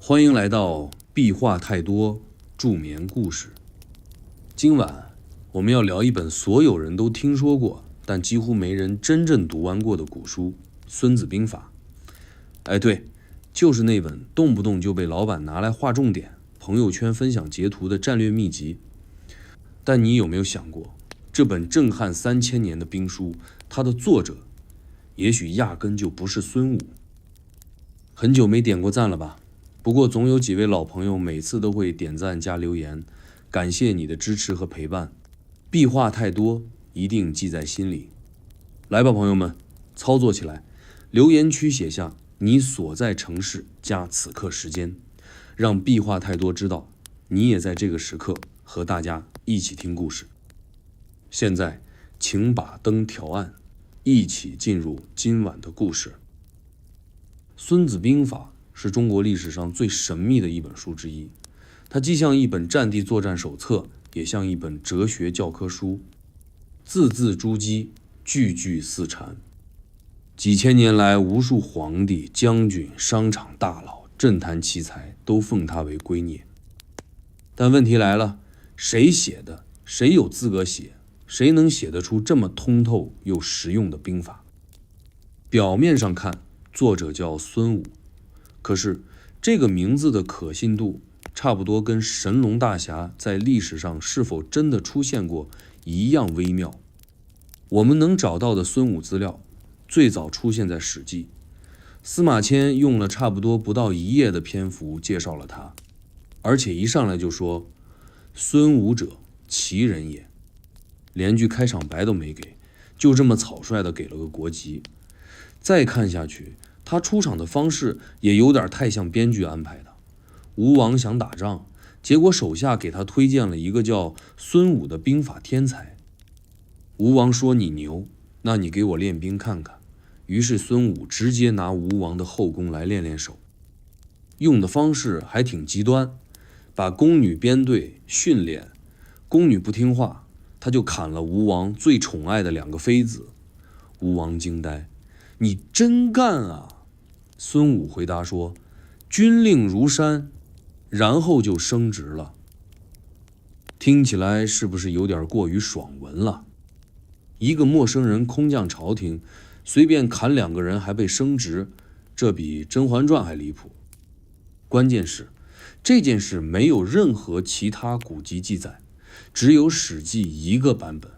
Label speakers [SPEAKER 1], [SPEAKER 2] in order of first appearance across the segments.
[SPEAKER 1] 欢迎来到壁画太多助眠故事。今晚我们要聊一本所有人都听说过，但几乎没人真正读完过的古书《孙子兵法》。哎，对，就是那本动不动就被老板拿来画重点、朋友圈分享截图的战略秘籍。但你有没有想过，这本震撼3000年的兵书，它的作者也许压根就不是孙武。很久没点过赞了吧？不过总有几位老朋友每次都会点赞加留言，感谢你的支持和陪伴。壁画太多，一定记在心里。来吧，朋友们，操作起来！留言区写下你所在城市加此刻时间，让壁画太多知道你也在这个时刻和大家一起听故事。现在，请把灯调暗，一起进入今晚的故事。《孙子兵法》是中国历史上最神秘的一本书之一，它既像一本战地作战手册，也像一本哲学教科书，字字珠玑，句句似禅。几千年来，无数皇帝、将军、商场大佬、政坛奇才都奉它为圭臬。但问题来了，谁写的？谁有资格写？谁能写得出这么通透又实用的兵法？表面上看，作者叫孙武，可是这个名字的可信度差不多跟神龙大侠在历史上是否真的出现过一样微妙。我们能找到的孙武资料最早出现在《史记》，司马迁用了差不多不到1页的篇幅介绍了他，而且一上来就说孙武者，齐人也，连句开场白都没给，就这么草率的给了个国籍。再看下去，他出场的方式也有点太像编剧安排的。吴王想打仗，结果手下给他推荐了一个叫孙武的兵法天才。吴王说你牛，那你给我练兵看看。于是孙武直接拿吴王的后宫来练练手，用的方式还挺极端，把宫女编队训练，宫女不听话，他就砍了吴王最宠爱的2个妃子。吴王惊呆，你真干啊！孙武回答说，军令如山，然后就升职了。听起来是不是有点过于爽文了？一个陌生人空降朝廷，随便砍2个人还被升职，这比《甄嬛传》还离谱。关键是这件事没有任何其他古籍记载，只有《史记》一个版本。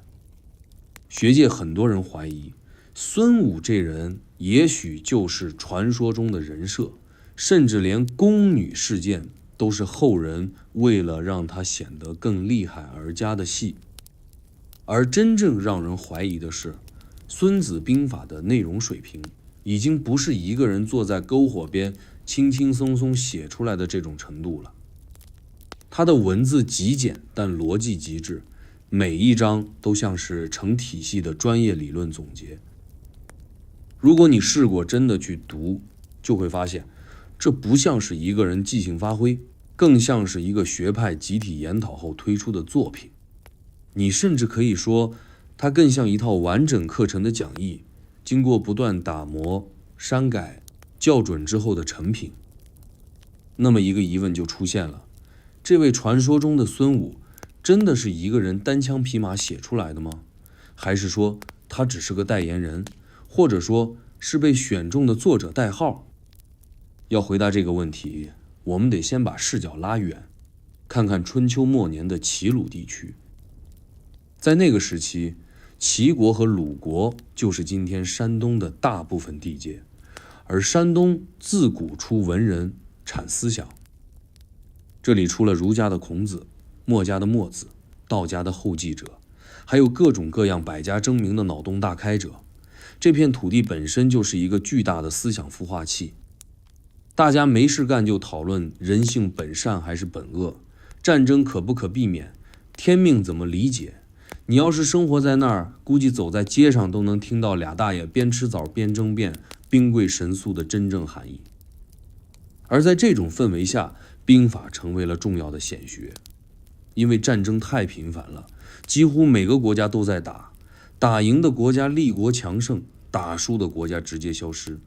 [SPEAKER 1] 学界很多人怀疑孙武这人也许就是传说中的人设，甚至连宫女事件都是后人为了让他显得更厉害而加的戏。而真正让人怀疑的是，孙子兵法的内容水平已经不是一个人坐在篝火边轻轻松松写出来的这种程度了。他的文字极简，但逻辑极致，每一章都像是成体系的专业理论总结。如果你试过真的去读，就会发现这不像是一个人即兴发挥，更像是一个学派集体研讨后推出的作品。你甚至可以说它更像一套完整课程的讲义，经过不断打磨、删改、校准之后的成品。那么一个疑问就出现了，这位传说中的孙武真的是一个人单枪匹马写出来的吗？还是说他只是个代言人，或者说是被选中的作者代号？要回答这个问题，我们得先把视角拉远，看看春秋末年的齐鲁地区。在那个时期，齐国和鲁国就是今天山东的大部分地界，而山东自古出文人，产思想。这里除了儒家的孔子、墨家的墨子、道家的后继者，还有各种各样百家争鸣的脑洞大开者。这片土地本身就是一个巨大的思想孵化器，大家没事干就讨论人性本善还是本恶，战争可不可避免，天命怎么理解。你要是生活在那儿，估计走在街上都能听到俩大爷边吃枣边争辩兵贵神速的真正含义。而在这种氛围下，兵法成为了重要的显学。因为战争太频繁了，几乎每个国家都在打，打赢的国家立国强盛，打输的国家直接消失。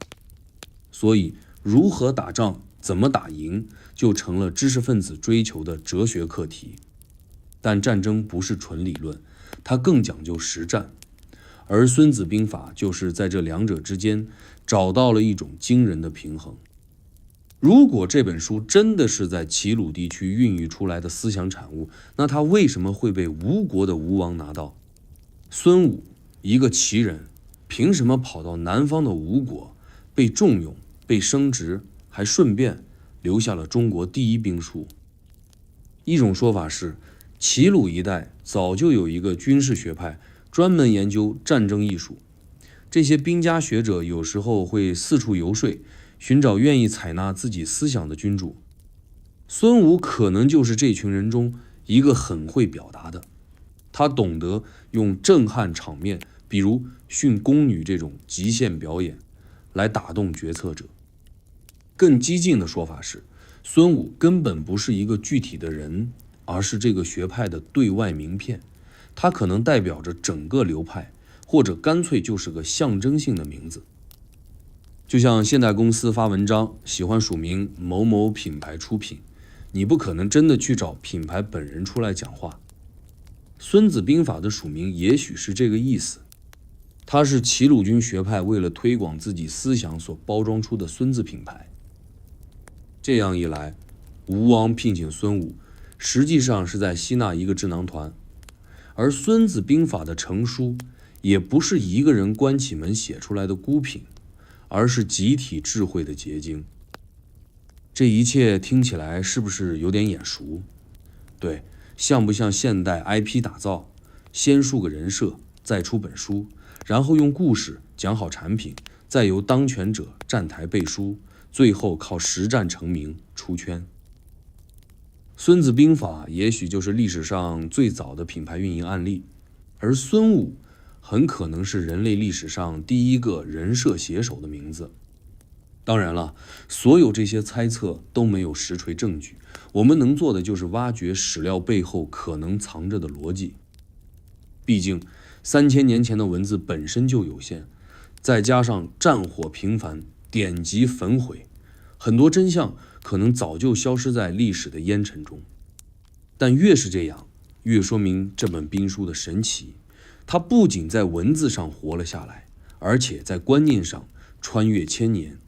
[SPEAKER 1] 所以如何打仗怎么打赢就成了知识分子追求的哲学课题。但战争不是纯理论，它更讲究实战，而《孙子兵法》就是在这两者之间找到了一种惊人的平衡。如果这本书真的是在齐鲁地区孕育出来的思想产物，那它为什么会被吴国的吴王拿到？孙武一个齐人，凭什么跑到南方的吴国，被重用，被升职，还顺便留下了中国第一兵书？一种说法是，齐鲁一带早就有一个军事学派，专门研究战争艺术。这些兵家学者有时候会四处游说，寻找愿意采纳自己思想的君主。孙武可能就是这群人中一个很会表达的，他懂得用震撼场面，比如训宫女这种极限表演，来打动决策者。更激进的说法是，孙武根本不是一个具体的人，而是这个学派的对外名片，它可能代表着整个流派，或者干脆就是个象征性的名字。就像现代公司发文章喜欢署名某某品牌出品，你不可能真的去找品牌本人出来讲话。孙子兵法的署名也许是这个意思，它是齐鲁军学派为了推广自己思想所包装出的孙子品牌。这样一来，吴王聘请孙武，实际上是在吸纳一个智囊团，而孙子兵法的成书也不是一个人关起门写出来的孤品，而是集体智慧的结晶。这一切听起来是不是有点眼熟？对，像不像现代 IP 打造？先树个人设，再出本书，然后用故事讲好产品，再由当权者站台背书，最后靠实战成名出圈。孙子兵法也许就是历史上最早的品牌运营案例，而孙武很可能是人类历史上第一个人设写手的名字。当然了，所有这些猜测都没有实锤证据，我们能做的就是挖掘史料背后可能藏着的逻辑。毕竟3000年前的文字本身就有限，再加上战火频繁，典籍焚毁，很多真相可能早就消失在历史的烟尘中。但越是这样，越说明这本兵书的神奇。它不仅在文字上活了下来，而且在观念上穿越千年，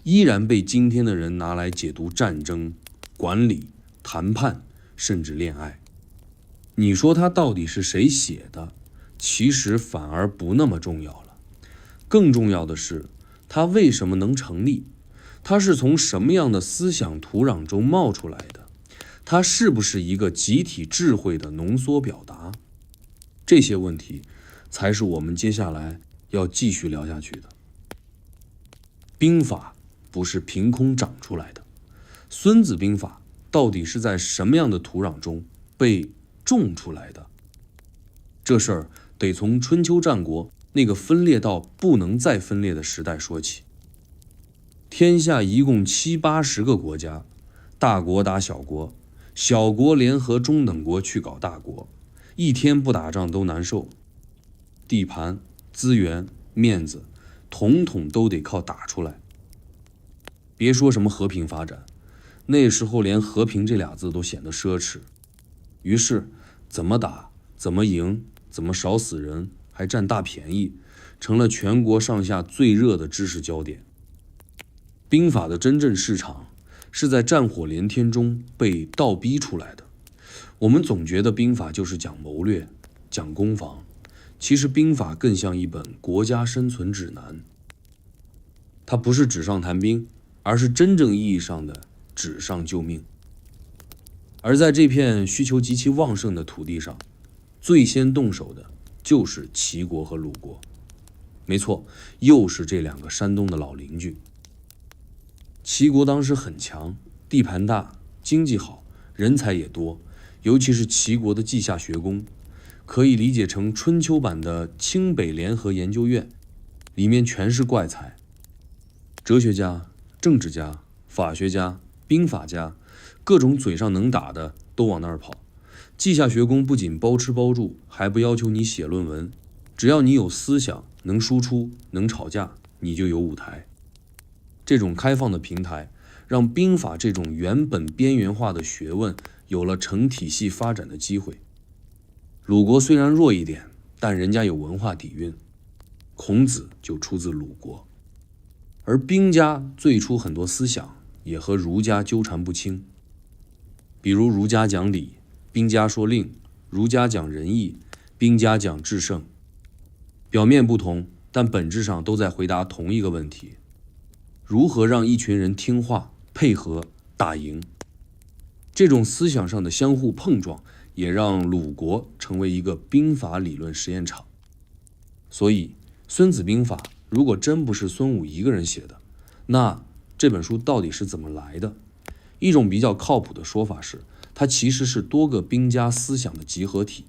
[SPEAKER 1] 依然被今天的人拿来解读战争、管理、谈判，甚至恋爱。你说它到底是谁写的，其实反而不那么重要了。更重要的是，它为什么能成立？它是从什么样的思想土壤中冒出来的？它是不是一个集体智慧的浓缩表达？这些问题才是我们接下来要继续聊下去的。兵法不是凭空长出来的，孙子兵法到底是在什么样的土壤中被种出来的？这事儿得从春秋战国那个分裂到不能再分裂的时代说起。天下一共70-80个国家，大国打小国，小国联合中等国去搞大国，一天不打仗都难受。地盘、资源、面子，统统都得靠打出来。别说什么和平发展，那时候连和平这俩字都显得奢侈。于是，怎么打、怎么赢、怎么少死人，还占大便宜，成了全国上下最热的知识焦点。兵法的真正市场是在战火连天中被倒逼出来的。我们总觉得兵法就是讲谋略、讲攻防，其实兵法更像一本国家生存指南。它不是纸上谈兵，而是真正意义上的纸上救命。而在这片需求极其旺盛的土地上，最先动手的就是齐国和鲁国。没错，又是这两个山东的老邻居。齐国当时很强，地盘大，经济好，人才也多，尤其是齐国的稷下学宫，可以理解成春秋版的清北联合研究院，里面全是怪才，哲学家、政治家、法学家、兵法家，各种嘴上能打的都往那儿跑。稷下学宫不仅包吃包住，还不要求你写论文，只要你有思想，能输出，能吵架，你就有舞台。这种开放的平台，让兵法这种原本边缘化的学问有了成体系发展的机会。鲁国虽然弱一点，但人家有文化底蕴，孔子就出自鲁国。而兵家最初很多思想也和儒家纠缠不清，比如儒家讲礼，兵家说令；儒家讲仁义，兵家讲制胜。表面不同，但本质上都在回答同一个问题：如何让一群人听话、配合、打赢。这种思想上的相互碰撞，也让鲁国成为一个兵法理论实验场。所以，《孙子兵法》如果真不是孙武一个人写的，那这本书到底是怎么来的？一种比较靠谱的说法是，它其实是多个兵家思想的集合体。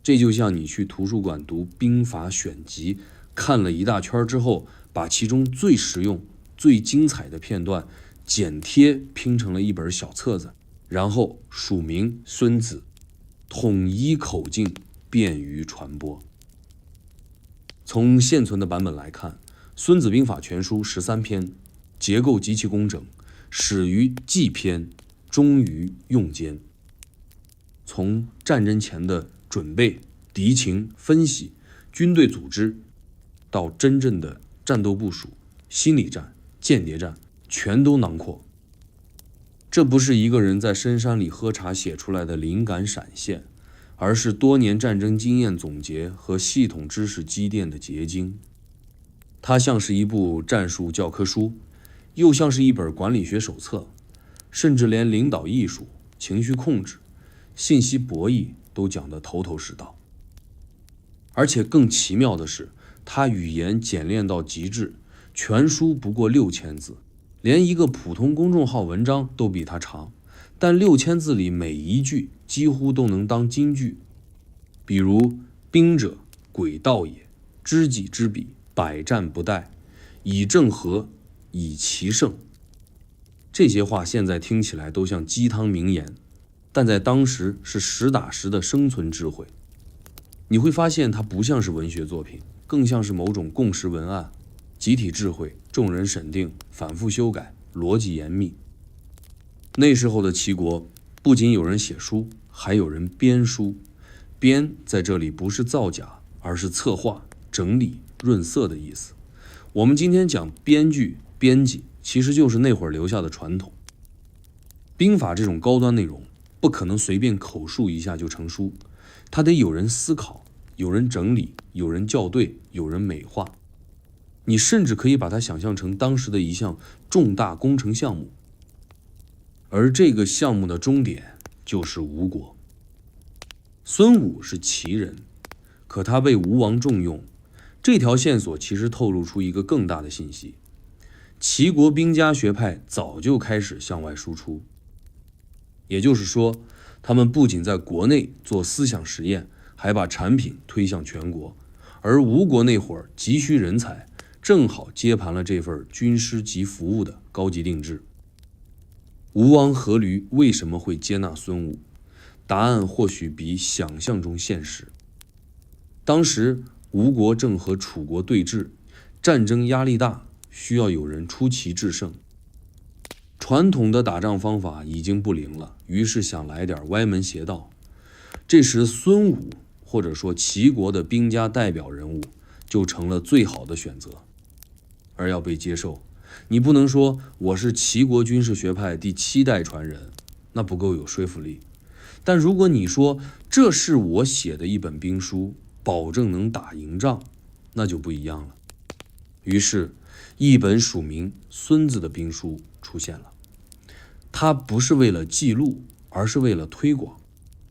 [SPEAKER 1] 这就像你去图书馆读兵法选集，看了一大圈之后，把其中最实用、最精彩的片段剪贴拼成了一本小册子，然后署名孙子，统一口径，便于传播。从现存的版本来看，《孙子兵法全书》13篇，结构极其工整，始于计篇，终于用间。从战争前的准备、敌情分析、军队组织，到真正的战斗部署、心理战、间谍战，全都囊括。这不是一个人在深山里喝茶写出来的灵感闪现，而是多年战争经验总结和系统知识积淀的结晶。它像是一部战术教科书，又像是一本管理学手册，甚至连领导艺术、情绪控制、信息博弈都讲得头头是道。而且更奇妙的是，它语言简练到极致，全书不过6000字，连一个普通公众号文章都比它长，但6000字里每一句几乎都能当金句。比如兵者，诡道也，知己知彼，百战不殆，以正合，以奇胜。这些话现在听起来都像鸡汤名言，但在当时是实打实的生存智慧。你会发现它不像是文学作品，更像是某种共识文案，集体智慧，众人审定，反复修改，逻辑严密。那时候的齐国，不仅有人写书，还有人编书。编在这里不是造假，而是策划、整理、润色的意思。我们今天讲编剧、编辑，其实就是那会儿留下的传统。兵法这种高端内容，不可能随便口述一下就成书，它得有人思考，有人整理，有人校对，有人美化。你甚至可以把它想象成当时的一项重大工程项目，而这个项目的终点就是吴国。孙武是齐人，可他被吴王重用，这条线索其实透露出一个更大的信息：齐国兵家学派早就开始向外输出。也就是说，他们不仅在国内做思想实验，还把产品推向全国。而吴国那会儿急需人才，正好接盘了这份军师级服务的高级定制。吴王阖闾为什么会接纳孙武？答案或许比想象中现实。当时吴国正和楚国对峙，战争压力大，需要有人出奇制胜。传统的打仗方法已经不灵了，于是想来点歪门邪道。这时孙武，或者说齐国的兵家代表人物，就成了最好的选择。而要被接受，你不能说我是齐国军事学派第7代传人，那不够有说服力。但如果你说这是我写的一本兵书，保证能打赢仗，那就不一样了。于是一本署名孙子的兵书出现了。它不是为了记录，而是为了推广；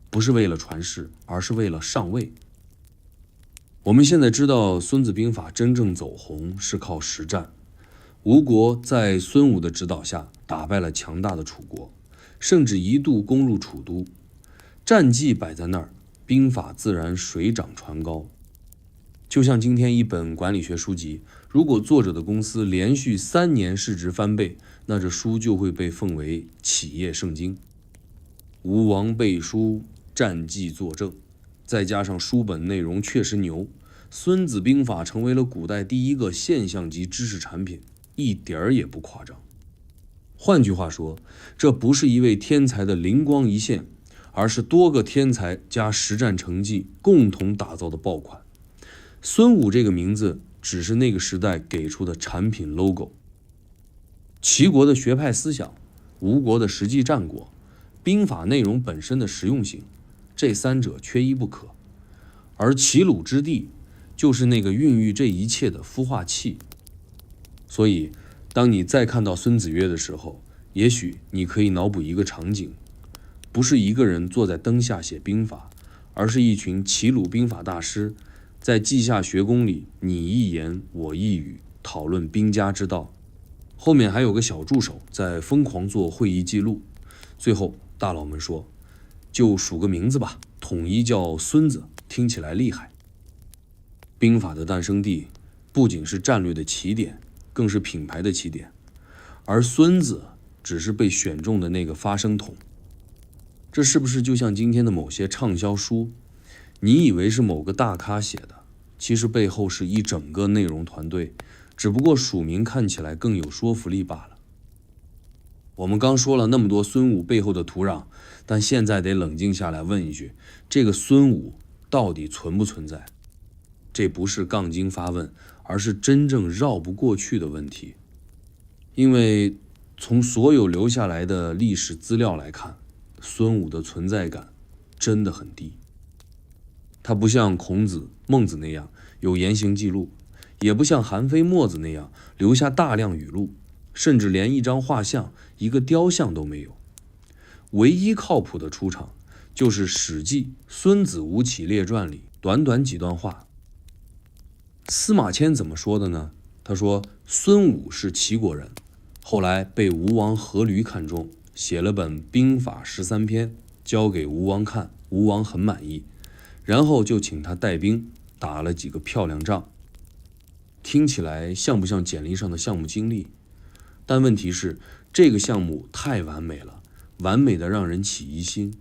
[SPEAKER 1] 不是为了传世，而是为了上位。我们现在知道孙子兵法真正走红是靠实战。吴国在孙武的指导下打败了强大的楚国，甚至一度攻入楚都。战绩摆在那儿，兵法自然水涨船高。就像今天一本管理学书籍，如果作者的公司连续3年市值翻倍，那这书就会被奉为企业圣经。吴王背书，战绩作证，再加上书本内容确实牛，孙子兵法成为了古代第一个现象级知识产品，一点儿也不夸张。换句话说，这不是一位天才的灵光一现，而是多个天才加实战成绩共同打造的爆款。孙武这个名字只是那个时代给出的产品 logo。齐国的学派思想，吴国的实际战果，兵法内容本身的实用性，这三者缺一不可。而齐鲁之地就是那个孕育这一切的孵化器。所以当你再看到孙子曰的时候，也许你可以脑补一个场景，不是一个人坐在灯下写兵法，而是一群齐鲁兵法大师在稷下学宫里你一言我一语讨论兵家之道，后面还有个小助手在疯狂做会议记录。最后大佬们说，就数个名字吧，统一叫孙子，听起来厉害。兵法的诞生地不仅是战略的起点，更是品牌的起点，而孙子只是被选中的那个发声筒。这是不是就像今天的某些畅销书，你以为是某个大咖写的，其实背后是一整个内容团队，只不过署名看起来更有说服力罢了。我们刚说了那么多孙武背后的土壤，但现在得冷静下来问一句，这个孙武到底存不存在？这不是杠精发问，而是真正绕不过去的问题。因为从所有留下来的历史资料来看，孙武的存在感真的很低。他不像孔子、孟子那样有言行记录，也不像韩非、墨子那样留下大量语录，甚至连一张画像、一个雕像都没有。唯一靠谱的出场，就是《史记·孙子吴起列传》里短短几段话。司马迁怎么说的呢？他说，孙武是齐国人，后来被吴王阖闾看中，写了本兵法13篇，交给吴王看，吴王很满意，然后就请他带兵打了几个漂亮仗。听起来像不像简历上的项目经理？但问题是，这个项目太完美了，完美的让人起疑心。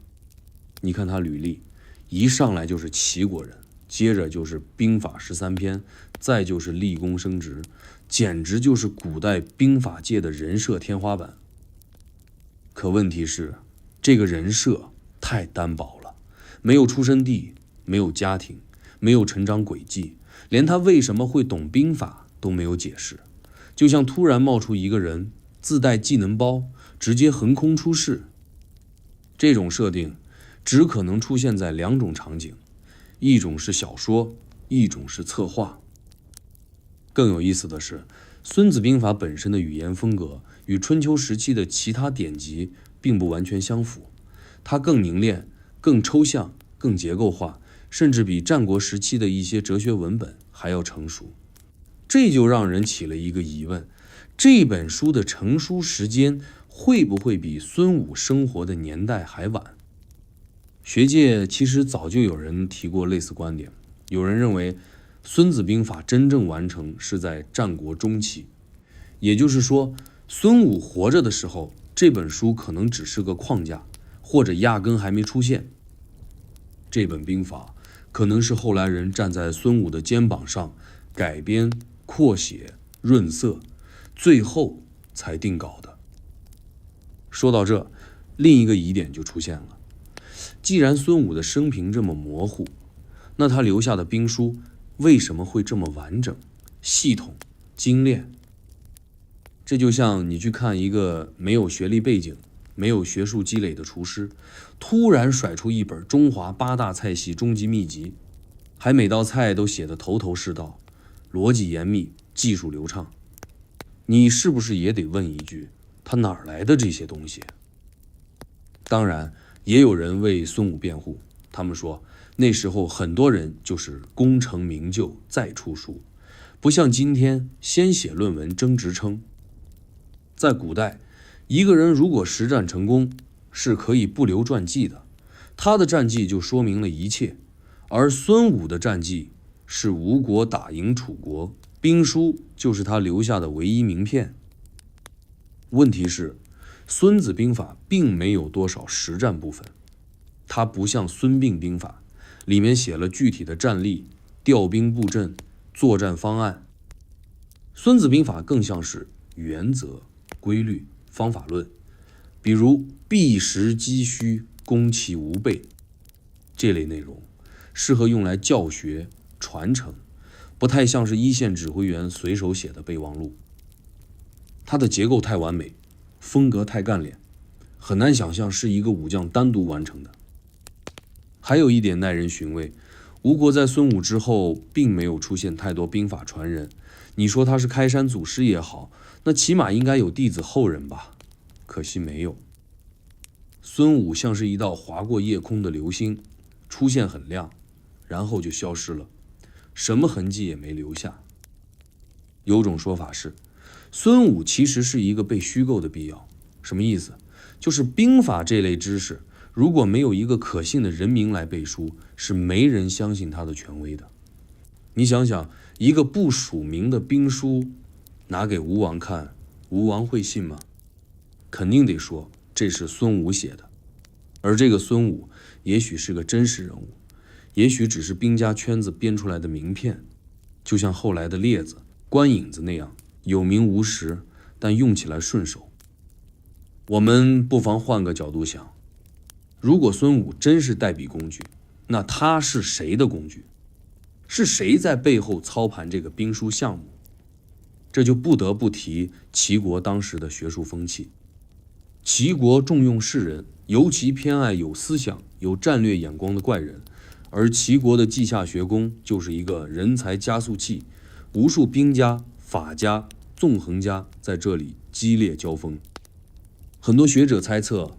[SPEAKER 1] 你看他履历，一上来就是齐国人，接着就是兵法13篇，再就是立功升职，简直就是古代兵法界的人设天花板。可问题是，这个人设太单薄了，没有出生地，没有家庭，没有成长轨迹，连他为什么会懂兵法都没有解释。就像突然冒出一个人，自带技能包，直接横空出世。这种设定只可能出现在两种场景，一种是小说，一种是策划。更有意思的是，孙子兵法本身的语言风格与春秋时期的其他典籍并不完全相符，它更凝练、更抽象、更结构化，甚至比战国时期的一些哲学文本还要成熟。这就让人起了一个疑问，这本书的成书时间会不会比孙武生活的年代还晚？学界其实早就有人提过类似观点，有人认为孙子兵法真正完成是在战国中期，也就是说，孙武活着的时候，这本书可能只是个框架，或者压根还没出现。这本兵法可能是后来人站在孙武的肩膀上改编、扩写、润色，最后才定稿的。说到这，另一个疑点就出现了。既然孙武的生平这么模糊，那他留下的兵书为什么会这么完整、系统、精炼？这就像你去看一个没有学历背景、没有学术积累的厨师，突然甩出一本中华8大菜系终极秘籍，还每道菜都写得头头是道，逻辑严密，技术流畅。你是不是也得问一句，他哪儿来的这些东西？当然，也有人为孙武辩护，他们说那时候很多人就是功成名就再出书，不像今天先写论文争职称。在古代，一个人如果实战成功，是可以不留传记的，他的战绩就说明了一切。而孙武的战绩是吴国打赢楚国，兵书就是他留下的唯一名片。问题是，孙子兵法并没有多少实战部分，它不像孙膑兵法，里面写了具体的战例、调兵布阵、作战方案。孙子兵法更像是原则、规律、方法论，比如避实击虚，攻其无备这类内容，适合用来教学传承，不太像是一线指挥员随手写的备忘录。它的结构太完美，风格太干练，很难想象是一个武将单独完成的。还有一点耐人寻味，吴国在孙武之后并没有出现太多兵法传人，你说他是开山祖师也好，那起码应该有弟子后人吧，可惜没有。孙武像是一道划过夜空的流星，出现很亮，然后就消失了，什么痕迹也没留下。有种说法是，孙武其实是一个被虚构的必要。什么意思？就是兵法这类知识，如果没有一个可信的人名来背书，是没人相信他的权威的。你想想，一个不署名的兵书拿给吴王看，吴王会信吗？肯定得说这是孙武写的。而这个孙武也许是个真实人物，也许只是兵家圈子编出来的名片，就像后来的列子、关影子那样有名无实，但用起来顺手。我们不妨换个角度想，如果孙武真是代笔工具，那他是谁的工具？是谁在背后操盘这个兵书项目？这就不得不提齐国当时的学术风气。齐国重用士人，尤其偏爱有思想、有战略眼光的怪人，而齐国的稷下学宫就是一个人才加速器，无数兵家、法家、纵横家在这里激烈交锋。很多学者猜测，《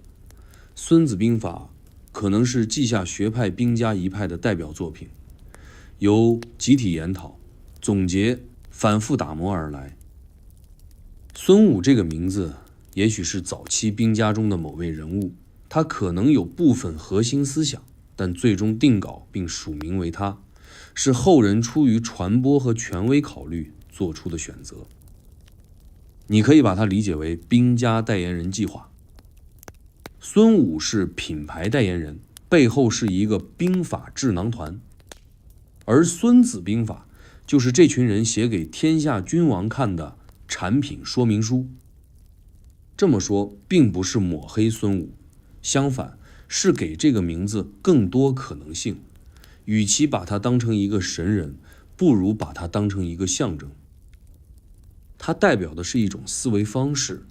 [SPEAKER 1] 孙子兵法》可能是稷下学派兵家一派的代表作品，由集体研讨、总结、反复打磨而来。孙武这个名字也许是早期兵家中的某位人物，他可能有部分核心思想，但最终定稿并署名为他，是后人出于传播和权威考虑做出的选择。你可以把它理解为兵家代言人计划。孙武是品牌代言人，背后是一个兵法智囊团，而孙子兵法就是这群人写给天下君王看的产品说明书。这么说并不是抹黑孙武，相反是给这个名字更多可能性。与其把它当成一个神人，不如把它当成一个象征。它代表的是一种思维方式，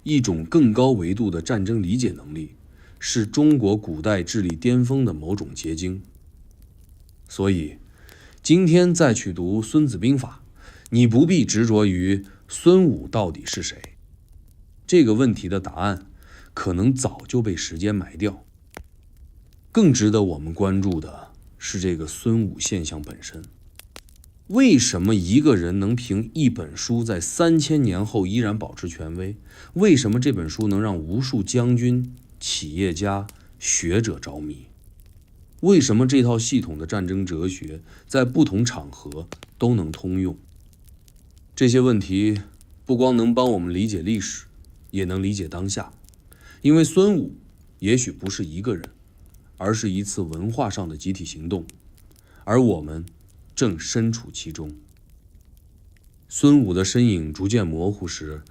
[SPEAKER 1] 一种更高维度的战争理解能力，是中国古代智力巅峰的某种结晶。所以今天再去读《孙子兵法》，你不必执着于孙武到底是谁，这个问题的答案可能早就被时间埋掉。更值得我们关注的是这个孙武现象本身。为什么一个人能凭一本书在3000年后依然保持权威？为什么这本书能让无数将军、企业家、学者着迷？为什么这套系统的战争哲学在不同场合都能通用？这些问题不光能帮我们理解历史，也能理解当下。因为孙武也许不是一个人，而是一次文化上的集体行动，而我们正身处其中。孙武的身影逐渐模糊时，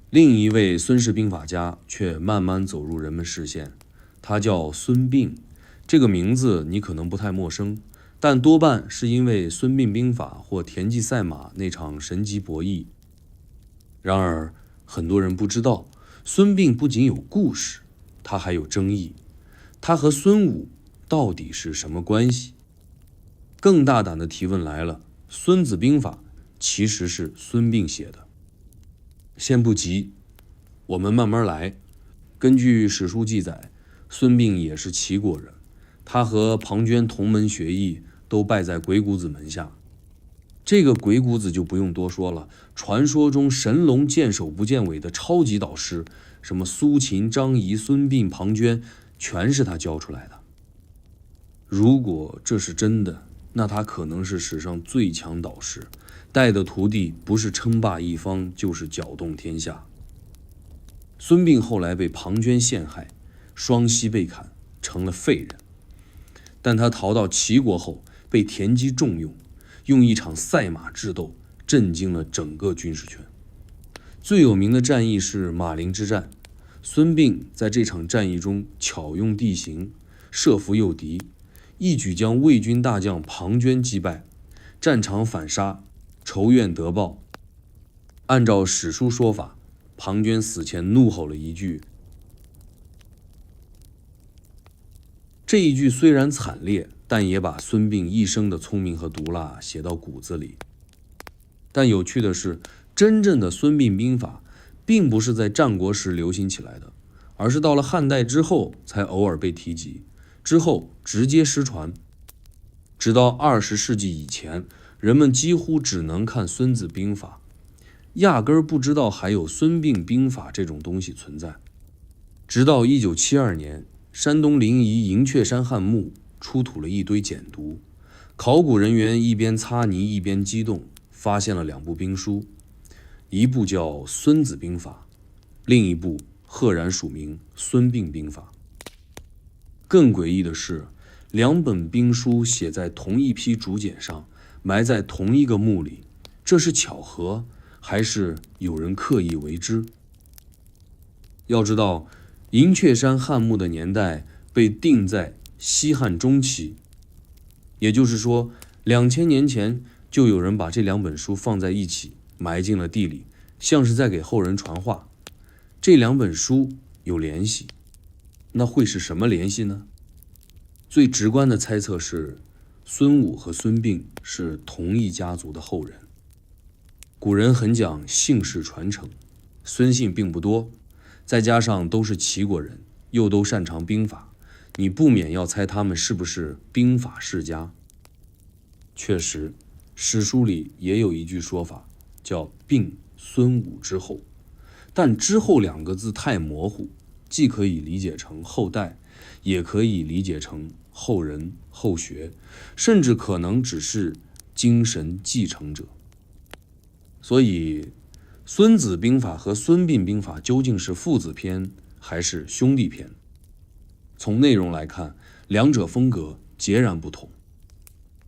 [SPEAKER 1] 另一位孙氏兵法家却慢慢走入人们视线。他叫孙膑，这个名字你可能不太陌生，但多半是因为孙膑兵法或田忌赛马那场神级博弈。然而很多人不知道，孙膑不仅有故事，他还有争议。他和孙武到底是什么关系？更大胆的提问来了，孙子兵法其实是孙膑写的。先不急，我们慢慢来。根据史书记载，孙膑也是齐国人，他和庞涓同门学艺，都拜在鬼谷子门下。这个鬼谷子就不用多说了，传说中神龙见首不见尾的超级导师，什么苏秦、张仪、孙膑、庞涓，全是他教出来的。如果这是真的，那他可能是史上最强导师，带的徒弟不是称霸一方，就是搅动天下。孙膑后来被庞涓陷害，双膝被砍，成了废人。但他逃到齐国后，被田忌重用，用一场赛马智斗震惊了整个军事圈。最有名的战役是马陵之战，孙膑在这场战役中巧用地形，设伏诱敌，一举将魏军大将庞涓击败，战场反杀，仇怨得报。按照史书说法，庞涓死前怒吼了一句，这一句虽然惨烈，但也把孙膑一生的聪明和毒辣写到骨子里。但有趣的是，真正的孙膑兵法并不是在战国时流行起来的，而是到了汉代之后才偶尔被提及，之后直接失传。直到20世纪以前，人们几乎只能看孙子兵法，压根儿不知道还有孙膑兵法这种东西存在。直到1972年，山东临沂银雀山汉墓出土了一堆简牍，考古人员一边擦泥一边激动，发现了2部兵书，一部叫《孙子兵法》，另一部赫然署名《孙膑兵法》。更诡异的是，2本兵书写在同一批竹简上，埋在同一个墓里，这是巧合，还是有人刻意为之？要知道，银雀山汉墓的年代被定在西汉中期，也就是说，2000年前就有人把这2本书放在一起，埋进了地里，像是在给后人传话。这2本书有联系，那会是什么联系呢？最直观的猜测是，孙武和孙膑是同一家族的后人。古人很讲姓氏传承，孙姓并不多，再加上都是齐国人，又都擅长兵法，你不免要猜他们是不是兵法世家。确实，史书里也有一句说法，叫膑孙武之后，但之后2个字太模糊，既可以理解成后代，也可以理解成后人后学，甚至可能只是精神继承者。所以孙子兵法和孙膑兵法究竟是父子篇还是兄弟篇？从内容来看，两者风格截然不同。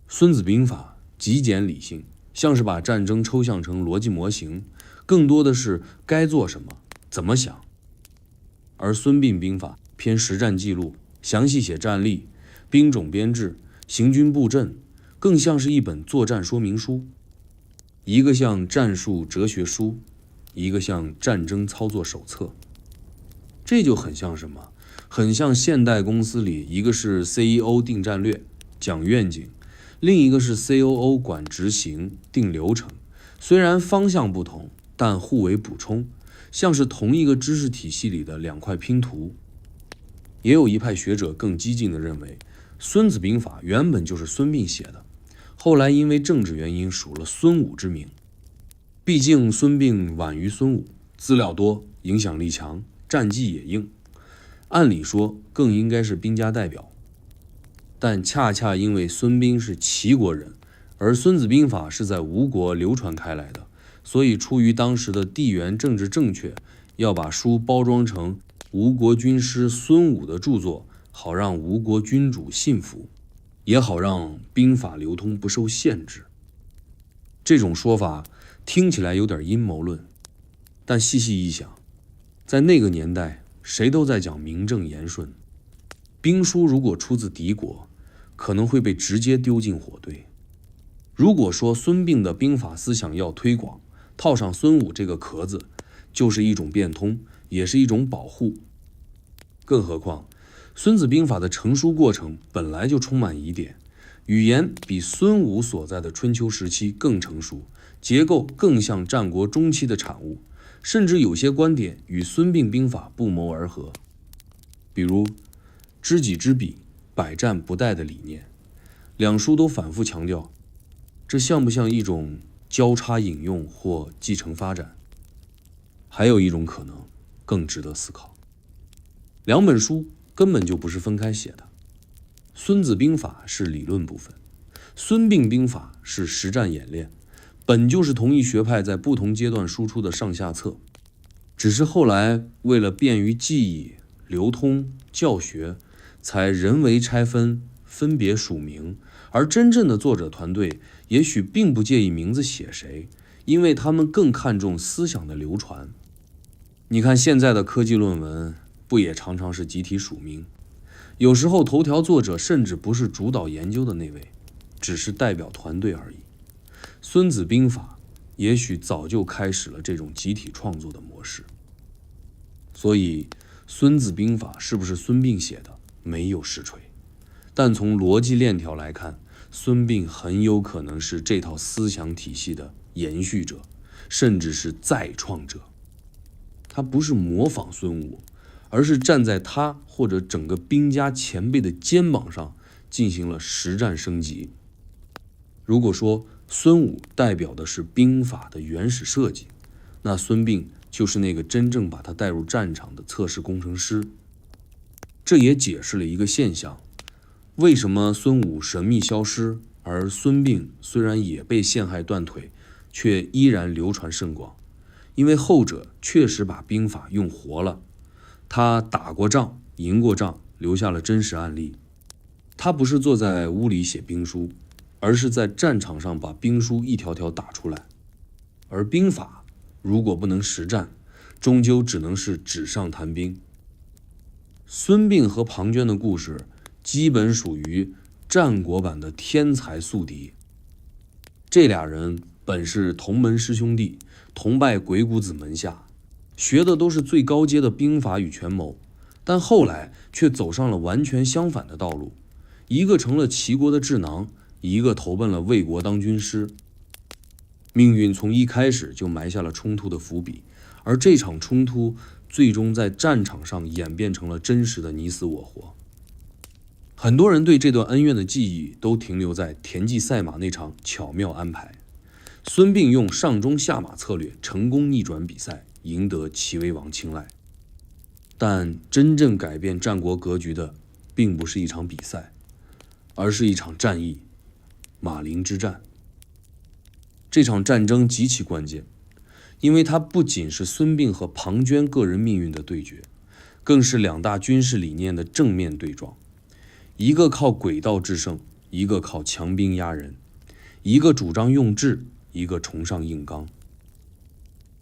[SPEAKER 1] 孙子兵法极简理性，像是把战争抽象成逻辑模型，更多的是该做什么怎么想。而孙膑兵法偏实战记录，详细写战例、兵种编制、行军布阵，更像是一本作战说明书。一个像战术哲学书，一个像战争操作手册。这就很像什么？很像现代公司里，一个是 CEO 定战略讲愿景，另一个是 COO 管执行定流程。虽然方向不同，但互为补充，像是同一个知识体系里的2块拼图。也有一派学者更激进地认为，孙子兵法原本就是孙膑写的，后来因为政治原因署了孙武之名。毕竟孙膑晚于孙武，资料多，影响力强，战绩也硬，按理说更应该是兵家代表。但恰恰因为孙膑是齐国人，而孙子兵法是在吴国流传开来的，所以出于当时的地缘政治正确，要把书包装成吴国军师孙武的著作，好让吴国君主信服，也好让兵法流通不受限制。这种说法听起来有点阴谋论，但细细一想，在那个年代，谁都在讲名正言顺。兵书如果出自敌国，可能会被直接丢进火堆。如果说孙膑的兵法思想要推广，套上孙武这个壳子，就是一种变通，也是一种保护。更何况，孙子兵法的成书过程本来就充满疑点，语言比孙武所在的春秋时期更成熟，结构更像战国中期的产物，甚至有些观点与孙膑兵法不谋而合。比如知己知彼，百战不殆的理念，2书都反复强调，这像不像一种交叉引用或继承发展？还有一种可能更值得思考，2本书根本就不是分开写的。孙子兵法是理论部分，孙膑兵法是实战演练，本就是同一学派在不同阶段输出的上下册，只是后来为了便于记忆、流通、教学，才人为拆分，分别署名。而真正的作者团队也许并不介意名字写谁，因为他们更看重思想的流传。你看现在的科技论文，不也常常是集体署名？有时候头条作者甚至不是主导研究的那位，只是代表团队而已。孙子兵法也许早就开始了这种集体创作的模式。所以孙子兵法是不是孙膑写的，没有实锤。但从逻辑链条来看，孙膑很有可能是这套思想体系的延续者，甚至是再创者。他不是模仿孙武，而是站在他或者整个兵家前辈的肩膀上进行了实战升级。如果说孙武代表的是兵法的原始设计，那孙膑就是那个真正把他带入战场的测试工程师。这也解释了一个现象，为什么孙武神秘消失，而孙膑虽然也被陷害断腿，却依然流传甚广。因为后者确实把兵法用活了，他打过仗，赢过仗，留下了真实案例。他不是坐在屋里写兵书，而是在战场上把兵书一条条打出来。而兵法如果不能实战，终究只能是纸上谈兵。孙膑和庞涓的故事基本属于战国版的天才宿敌。这俩人本是同门师兄弟，同拜鬼谷子门下，学的都是最高阶的兵法与权谋，但后来却走上了完全相反的道路。一个成了齐国的智囊，一个投奔了魏国当军师。命运从一开始就埋下了冲突的伏笔，而这场冲突最终在战场上演变成了真实的你死我活。很多人对这段恩怨的记忆都停留在田忌赛马那场巧妙安排。孙膑用上中下马策略成功逆转比赛，赢得齐威王青睐。但真正改变战国格局的并不是一场比赛，而是一场战役——马陵之战。这场战争极其关键，因为它不仅是孙膑和庞涓个人命运的对决，更是两大军事理念的正面对撞。一个靠诡道制胜，一个靠强兵压人；一个主张用智，一个崇尚硬刚。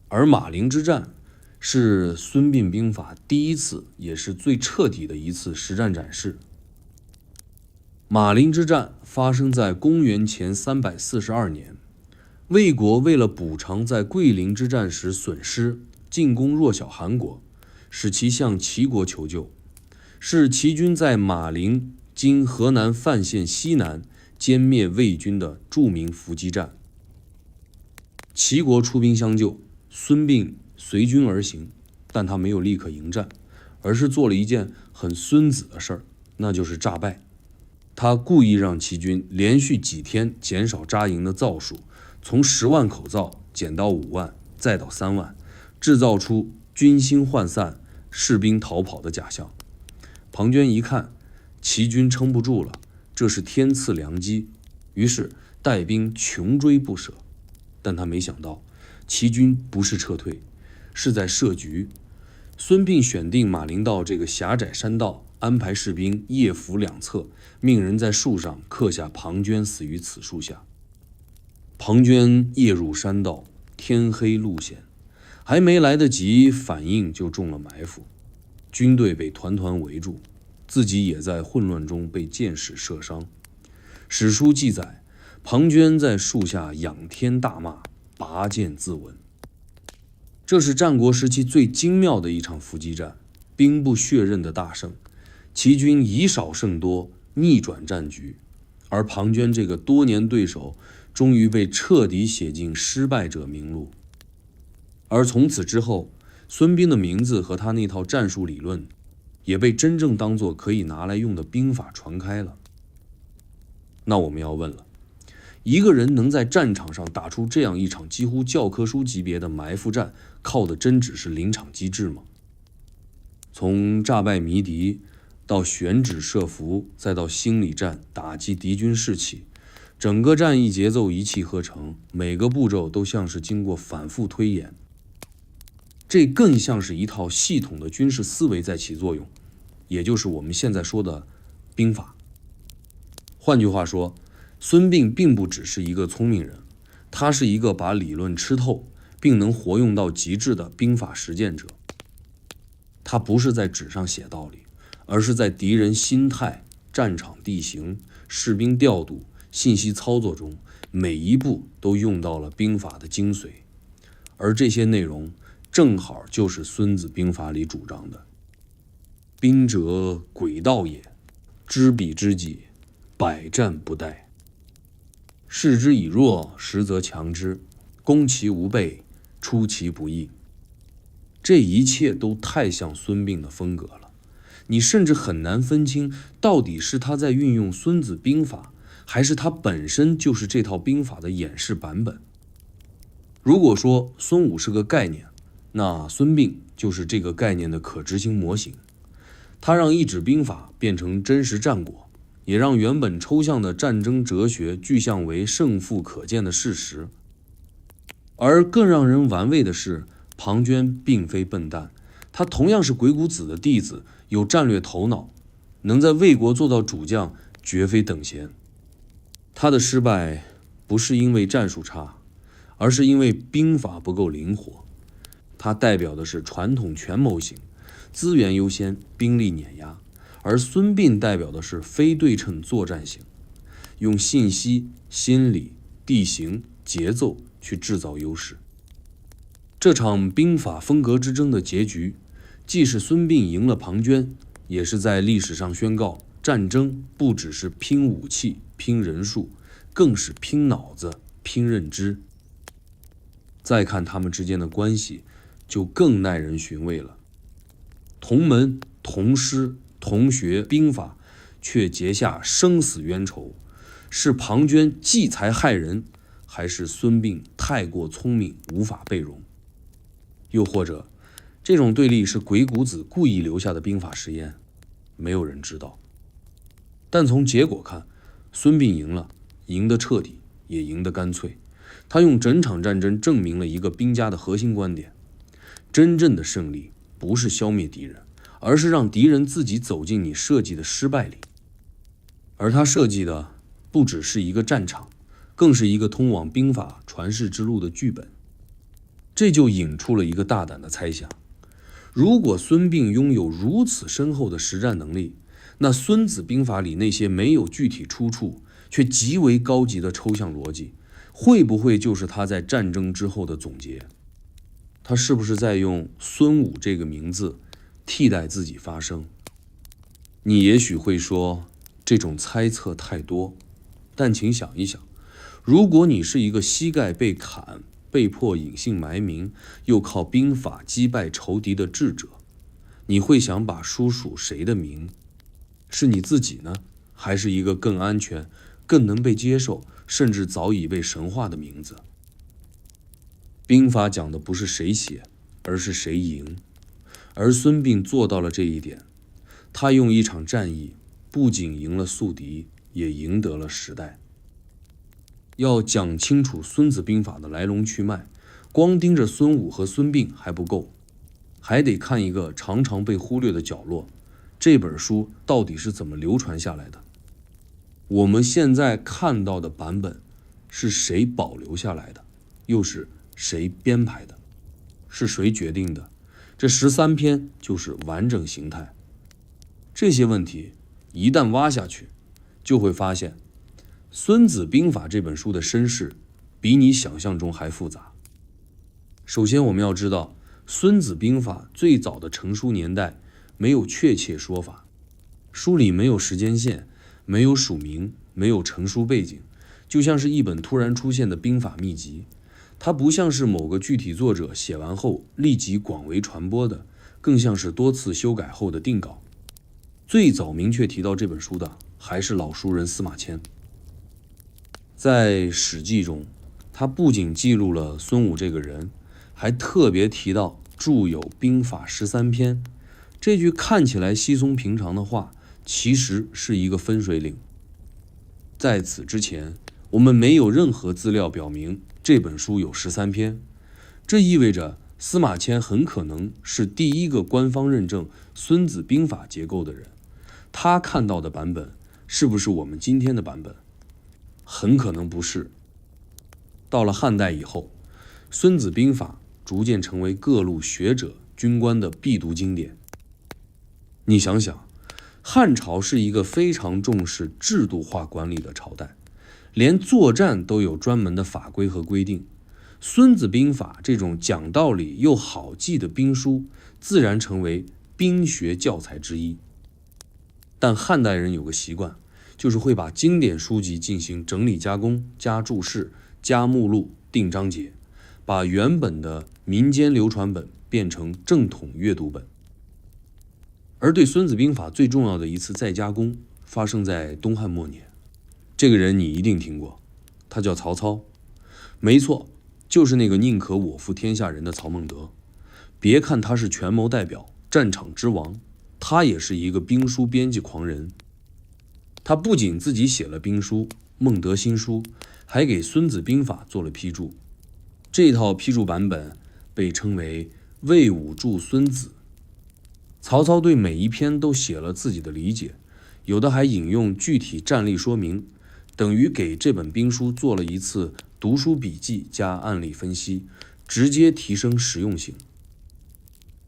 [SPEAKER 1] 而马陵之战是孙膑兵法第一次也是最彻底的一次实战展示。马陵之战发生在公元前342年，魏国为了补偿在桂林之战时损失，进攻弱小韩国，使其向齐国求救，是齐军在马陵（今河南范县西南）歼灭魏军的著名伏击战。齐国出兵相救，孙膑随军而行，但他没有立刻迎战，而是做了一件很孙子的事儿，那就是诈败。他故意让齐军连续几天减少扎营的灶数，从10万口灶减到5万，再到3万，制造出军心涣散、士兵逃跑的假象。庞涓一看齐军撑不住了，这是天赐良机，于是带兵穷追不舍。但他没想到齐军不是撤退，是在设局。孙膑选定马陵道这个狭窄山道，安排士兵夜伏两侧，命人在树上刻下庞涓死于此树下。庞涓夜入山道，天黑路险，还没来得及反应就中了埋伏，军队被团团围住，自己也在混乱中被箭矢射伤。史书记载，庞涓在树下仰天大骂，拔剑自刎。这是战国时期最精妙的一场伏击战，兵不血刃的大胜。齐军以少胜多，逆转战局，而庞涓这个多年对手终于被彻底写进失败者名录。而从此之后，孙膑的名字和他那套战术理论也被真正当作可以拿来用的兵法传开了。那我们要问了，一个人能在战场上打出这样一场几乎教科书级别的埋伏战，靠的真只是临场机智吗？从诈败迷敌到选址设伏，再到心理战打击敌军士气，整个战役节奏一气呵成，每个步骤都像是经过反复推演。这更像是一套系统的军事思维在起作用，也就是我们现在说的兵法。换句话说，孙膑并不只是一个聪明人，他是一个把理论吃透并能活用到极致的兵法实践者。他不是在纸上写道理，而是在敌人心态、战场地形、士兵调度、信息操作中，每一步都用到了兵法的精髓。而这些内容正好就是孙子兵法里主张的兵者诡道也，知彼知己，百战不殆。视之以弱，实则强之，攻其无备，出其不意。这一切都太像孙膑的风格了，你甚至很难分清到底是他在运用孙子兵法，还是他本身就是这套兵法的演示版本。如果说孙武是个概念，那孙膑就是这个概念的可执行模型。他让一纸兵法变成真实战果，也让原本抽象的战争哲学具象为胜负可见的事实。而更让人玩味的是，庞涓并非笨蛋，他同样是鬼谷子的弟子，有战略头脑，能在魏国做到主将，绝非等闲。他的失败不是因为战术差，而是因为兵法不够灵活。它代表的是传统权谋型，资源优先，兵力碾压；而孙膑代表的是非对称作战型，用信息、心理、地形、节奏去制造优势。这场兵法风格之争的结局，既是孙膑赢了庞涓，也是在历史上宣告战争不只是拼武器、拼人数，更是拼脑子、拼认知。再看他们之间的关系，就更耐人寻味了。同门、同师、同学兵法，却结下生死冤仇，是庞涓忌才害人，还是孙膑太过聪明无法被容？又或者这种对立是鬼谷子故意留下的兵法实验？没有人知道。但从结果看，孙膑赢了，赢得彻底，也赢得干脆。他用整场战争证明了一个兵家的核心观点：真正的胜利不是消灭敌人，而是让敌人自己走进你设计的失败里。而他设计的不只是一个战场，更是一个通往兵法传世之路的剧本。这就引出了一个大胆的猜想：如果孙膑拥有如此深厚的实战能力，那孙子兵法里那些没有具体出处却极为高级的抽象逻辑，会不会就是他在战争之后的总结？他是不是在用孙武这个名字替代自己发声？你也许会说，这种猜测太多，但请想一想，如果你是一个膝盖被砍，被迫隐姓埋名，又靠兵法击败仇敌的智者，你会想把书署谁的名？是你自己呢，还是一个更安全、更能被接受，甚至早已被神化的名字？兵法讲的不是谁写，而是谁赢。而孙膑做到了这一点，他用一场战役不仅赢了宿敌，也赢得了时代。要讲清楚孙子兵法的来龙去脉，光盯着孙武和孙膑还不够，还得看一个常常被忽略的角落：这本书到底是怎么流传下来的？我们现在看到的版本是谁保留下来的？又是谁编排的？是谁决定的？这13篇就是完整形态。这些问题一旦挖下去，就会发现《孙子兵法》这本书的身世比你想象中还复杂。首先我们要知道，《孙子兵法》最早的成书年代没有确切说法，书里没有时间线，没有署名，没有成书背景，就像是一本突然出现的兵法秘籍。它不像是某个具体作者写完后立即广为传播的，更像是多次修改后的定稿。最早明确提到这本书的还是老熟人司马迁。在《史记》中，他不仅记录了孙武这个人，还特别提到著有兵法13篇。这句看起来稀松平常的话，其实是一个分水岭。在此之前，我们没有任何资料表明这本书有13篇，这意味着司马迁很可能是第一个官方认证孙子兵法结构的人。他看到的版本是不是我们今天的版本？很可能不是。到了汉代以后，《孙子兵法》逐渐成为各路学者、军官的必读经典。你想想，汉朝是一个非常重视制度化管理的朝代，连作战都有专门的法规和规定。《孙子兵法》这种讲道理又好记的兵书，自然成为兵学教材之一。但汉代人有个习惯，就是会把经典书籍进行整理加工、加注释、加目录、定章节，把原本的民间流传本变成正统阅读本。而对《孙子兵法》最重要的一次再加工，发生在东汉末年。这个人你一定听过，他叫曹操。没错，就是那个宁可我负天下人的曹孟德。别看他是权谋代表、战场之王，他也是一个兵书编辑狂人。他不仅自己写了兵书《孟德新书》，还给《孙子兵法》做了批注。这套批注版本被称为魏武注孙子。曹操对每一篇都写了自己的理解，有的还引用具体战例说明，等于给这本兵书做了一次读书笔记加案例分析，直接提升实用性。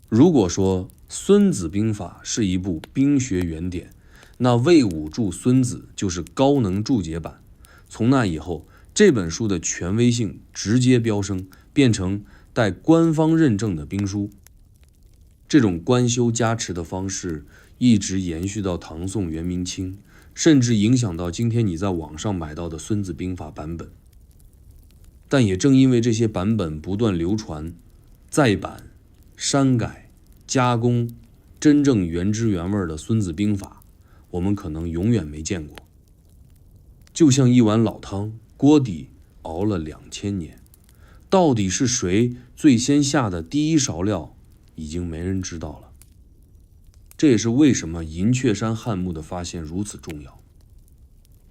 [SPEAKER 1] 如果说《孙子兵法》是一部兵学原典，那魏武注孙子就是高能注解版。从那以后，这本书的权威性直接飙升，变成带官方认证的兵书。这种官修加持的方式一直延续到唐宋元明清，甚至影响到今天你在网上买到的《孙子兵法》版本。但也正因为这些版本不断流传、再版、删改、加工，真正原汁原味的《孙子兵法》，我们可能永远没见过。就像一碗老汤，锅底熬了2000年，到底是谁最先下的第一勺料，已经没人知道了。这也是为什么银雀山汉墓的发现如此重要。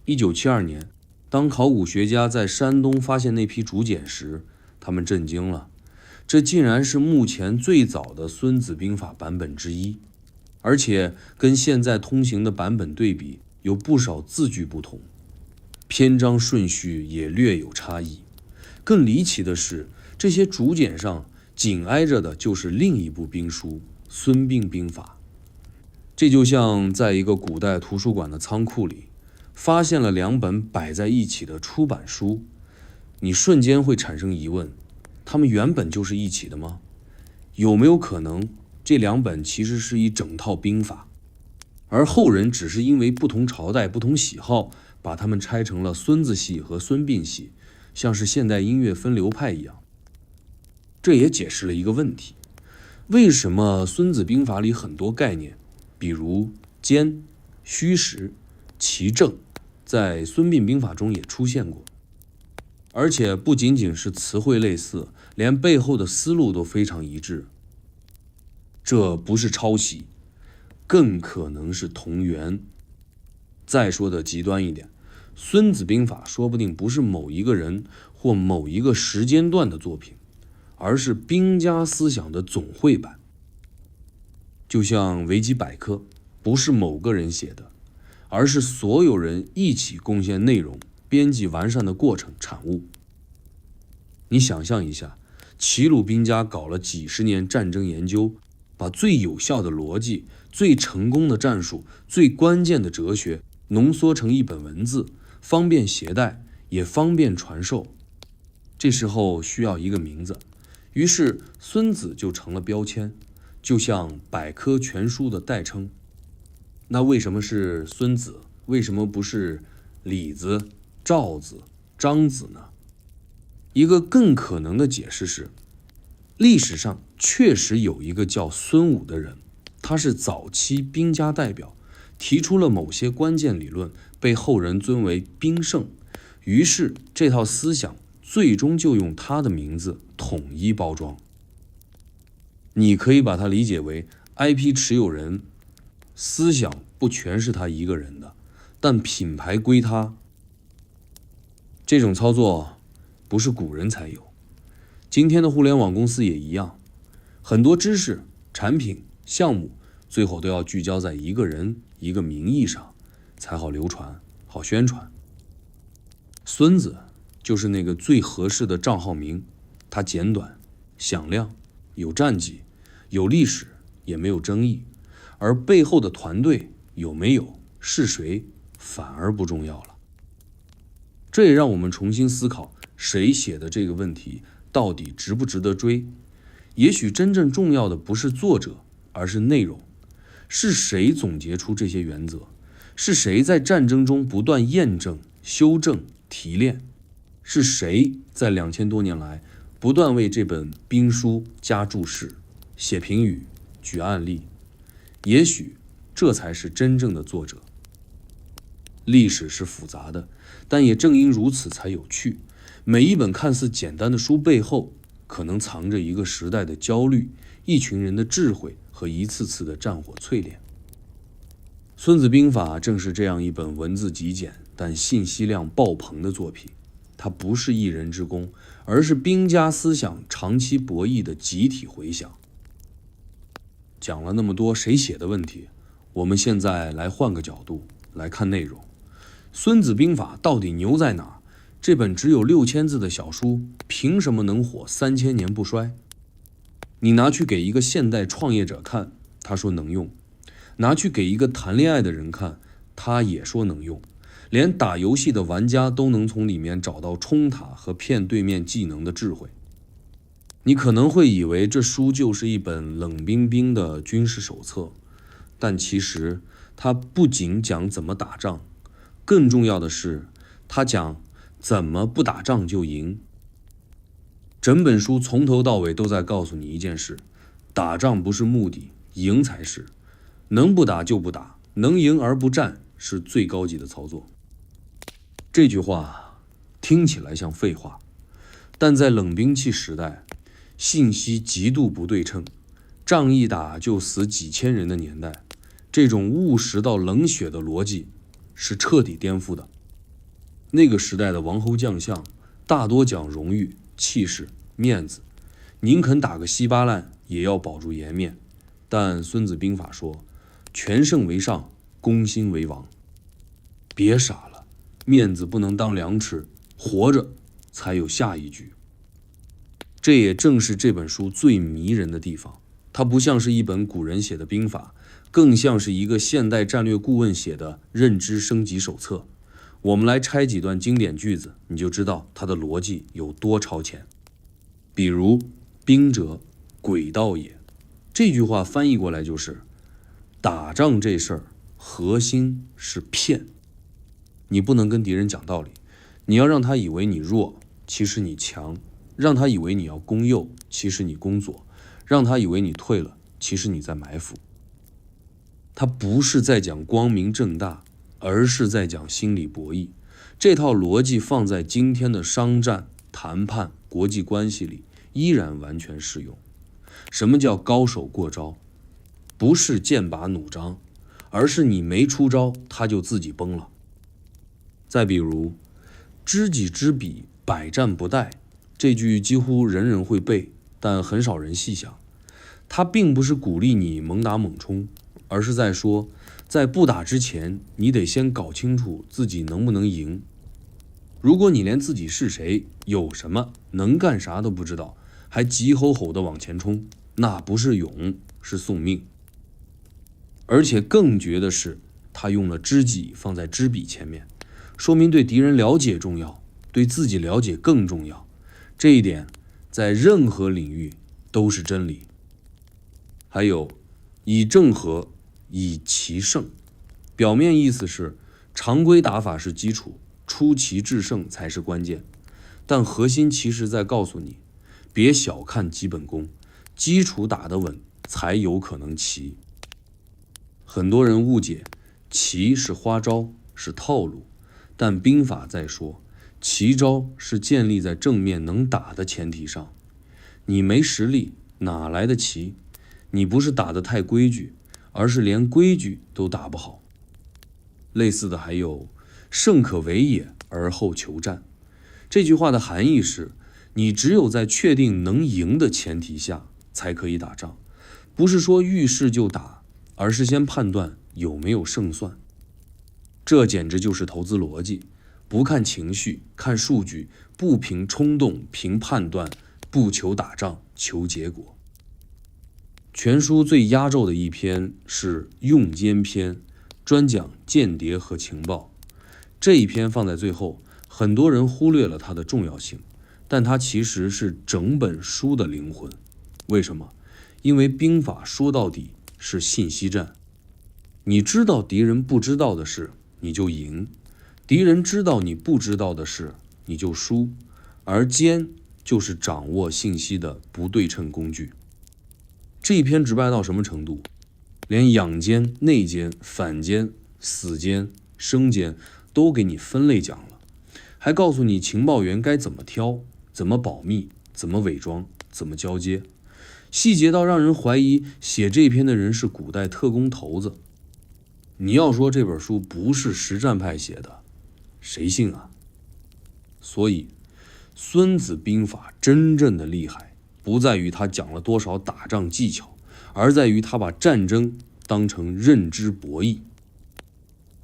[SPEAKER 1] 1972年，当考古学家在山东发现那批竹简时，他们震惊了，这竟然是目前最早的《孙子兵法》版本之一，而且跟现在通行的版本对比，有不少字句不同，篇章顺序也略有差异。更离奇的是，这些竹简上紧挨着的就是另一部兵书《孙膑兵法》。这就像在一个古代图书馆的仓库里，发现了2本摆在一起的出版书，你瞬间会产生疑问：它们原本就是一起的吗？有没有可能这2本其实是一整套兵法，而后人只是因为不同朝代、不同喜好，把它们拆成了孙子系和孙膑系，像是现代音乐分流派一样。这也解释了一个问题：为什么《孙子兵法》里很多概念，比如坚、虚实、奇正，在《孙膑兵法》中也出现过，而且不仅仅是词汇类似，连背后的思路都非常一致。这不是抄袭，更可能是同源。再说的极端一点，《孙子兵法》说不定不是某一个人或某一个时间段的作品，而是兵家思想的总汇版。就像维基百科不是某个人写的，而是所有人一起贡献内容、编辑完善的过程产物。你想象一下，齐鲁兵家搞了几十年战争研究，把最有效的逻辑、最成功的战术、最关键的哲学浓缩成一本文字，方便携带，也方便传授。这时候需要一个名字，于是孙子就成了标签，就像百科全书的代称。那为什么是孙子？为什么不是李子、赵子、张子呢？一个更可能的解释是，历史上确实有一个叫孙武的人，他是早期兵家代表，提出了某些关键理论，被后人尊为兵圣，于是这套思想最终就用他的名字统一包装。你可以把它理解为 IP 持有人，思想不全是他一个人的，但品牌归他。这种操作不是古人才有，今天的互联网公司也一样，很多知识、产品、项目最后都要聚焦在一个人、一个名义上，才好流传、好宣传。孙子就是那个最合适的账号名，它简短、响亮、有战绩、有历史，也没有争议。而背后的团队有没有、是谁，反而不重要了。这也让我们重新思考，谁写的这个问题到底值不值得追？也许真正重要的不是作者，而是内容。是谁总结出这些原则？是谁在战争中不断验证、修正、提炼？是谁在2000多年来不断为这本兵书加注释、写评语、举案例？也许这才是真正的作者。历史是复杂的，但也正因如此才有趣。每一本看似简单的书背后，可能藏着一个时代的焦虑、一群人的智慧和一次次的战火淬炼。孙子兵法正是这样一本文字极简但信息量爆棚的作品。它不是一人之功，而是兵家思想长期博弈的集体回响。讲了那么多谁写的问题，我们现在来换个角度来看内容。孙子兵法到底牛在哪？这本只有6000字的小书，凭什么能火3000年不衰？你拿去给一个现代创业者看，他说能用；拿去给一个谈恋爱的人看，他也说能用。连打游戏的玩家都能从里面找到冲塔和骗对面技能的智慧。你可能会以为这书就是一本冷冰冰的军事手册，但其实它不仅讲怎么打仗，更重要的是它讲怎么不打仗就赢。整本书从头到尾都在告诉你一件事：打仗不是目的，赢才是。能不打就不打，能赢而不战是最高级的操作。这句话听起来像废话，但在冷兵器时代，信息极度不对称，仗一打就死几千人的年代，这种务实到冷血的逻辑是彻底颠覆的。那个时代的王侯将相大多讲荣誉、气势、面子，宁肯打个稀巴烂也要保住颜面。但孙子兵法说，全胜为上，攻心为王。别傻了，面子不能当粮食，活着才有下一局。这也正是这本书最迷人的地方，它不像是一本古人写的兵法，更像是一个现代战略顾问写的认知升级手册。我们来拆几段经典句子，你就知道它的逻辑有多超前。比如兵者，诡道也，这句话翻译过来就是打仗这事儿核心是骗。你不能跟敌人讲道理，你要让他以为你弱，其实你强；让他以为你要攻右，其实你攻左；让他以为你退了，其实你在埋伏。他不是在讲光明正大，而是在讲心理博弈。这套逻辑放在今天的商战、谈判、国际关系里依然完全适用。什么叫高手过招？不是剑拔弩张，而是你没出招，他就自己崩了。再比如知己知彼，百战不殆，这句几乎人人会背，但很少人细想。它并不是鼓励你猛打猛冲，而是在说，在不打之前，你得先搞清楚自己能不能赢。如果你连自己是谁、有什么、能干啥都不知道，还急吼吼地往前冲，那不是勇，是送命。而且更绝的是，他用了知己放在知彼前面，说明对敌人了解重要，对自己了解更重要。这一点在任何领域都是真理。还有以正合，以奇胜，表面意思是常规打法是基础，出奇制胜才是关键，但核心其实在告诉你，别小看基本功，基础打得稳才有可能奇。很多人误解奇是花招，是套路，但兵法在说奇招是建立在正面能打的前提上。你没实力哪来的奇？你不是打得太规矩，而是连规矩都打不好。类似的还有胜可为也，而后求战。这句话的含义是，你只有在确定能赢的前提下才可以打仗，不是说遇事就打，而是先判断有没有胜算。这简直就是投资逻辑，不看情绪，看数据，不凭冲动，凭判断，不求打仗，求结果。全书最压轴的一篇是用间篇，专讲间谍和情报。这一篇放在最后，很多人忽略了它的重要性，但它其实是整本书的灵魂。为什么？因为兵法说到底是信息战。你知道敌人不知道的事，你就赢；敌人知道你不知道的事，你就输。而间就是掌握信息的不对称工具。这一篇直白到什么程度？连养奸、内奸、反奸、死奸、生奸都给你分类讲了，还告诉你情报员该怎么挑，怎么保密，怎么伪装，怎么交接，细节到让人怀疑写这篇的人是古代特工头子。你要说这本书不是实战派写的，谁信啊？所以孙子兵法真正的厉害，不在于他讲了多少打仗技巧，而在于他把战争当成认知博弈。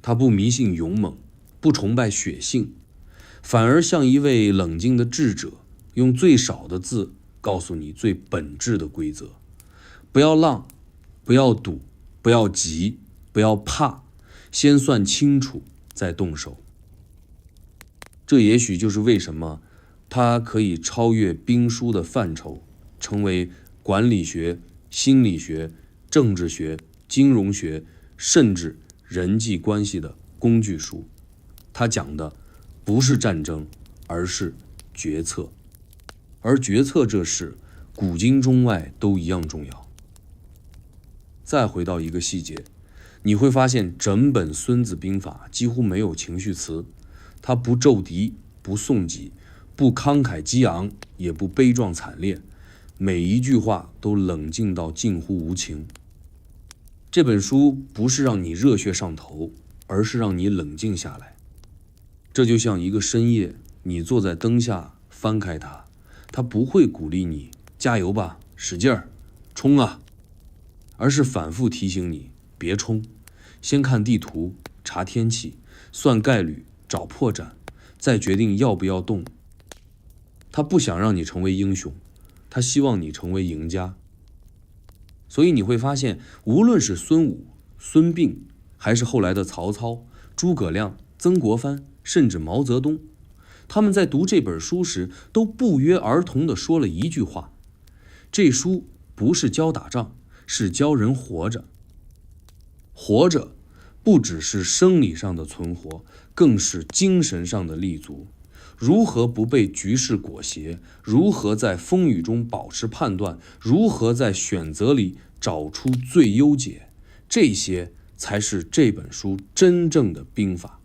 [SPEAKER 1] 他不迷信勇猛，不崇拜血性，反而像一位冷静的智者，用最少的字告诉你最本质的规则。不要浪，不要赌，不要急，不要怕，先算清楚再动手。这也许就是为什么它可以超越兵书的范畴，成为管理学、心理学、政治学、金融学，甚至人际关系的工具书。它讲的不是战争，而是决策。而决策这事，古今中外都一样重要。再回到一个细节，你会发现整本《孙子兵法》几乎没有情绪词，它不咒敌，不颂己，不慷慨激昂，也不悲壮惨烈，每一句话都冷静到近乎无情。这本书不是让你热血上头，而是让你冷静下来。这就像一个深夜，你坐在灯下翻开它，它不会鼓励你加油吧，使劲儿，冲啊，而是反复提醒你别冲，先看地图，查天气，算概率，找破绽，再决定要不要动。他不想让你成为英雄，他希望你成为赢家。所以你会发现，无论是孙武、孙膑，还是后来的曹操、诸葛亮、曾国藩，甚至毛泽东，他们在读这本书时都不约而同地说了一句话：这书不是教打仗，是教人活着。活着不只是生理上的存活，更是精神上的立足。如何不被局势裹挟？如何在风雨中保持判断？如何在选择里找出最优解？这些才是这本书真正的兵法。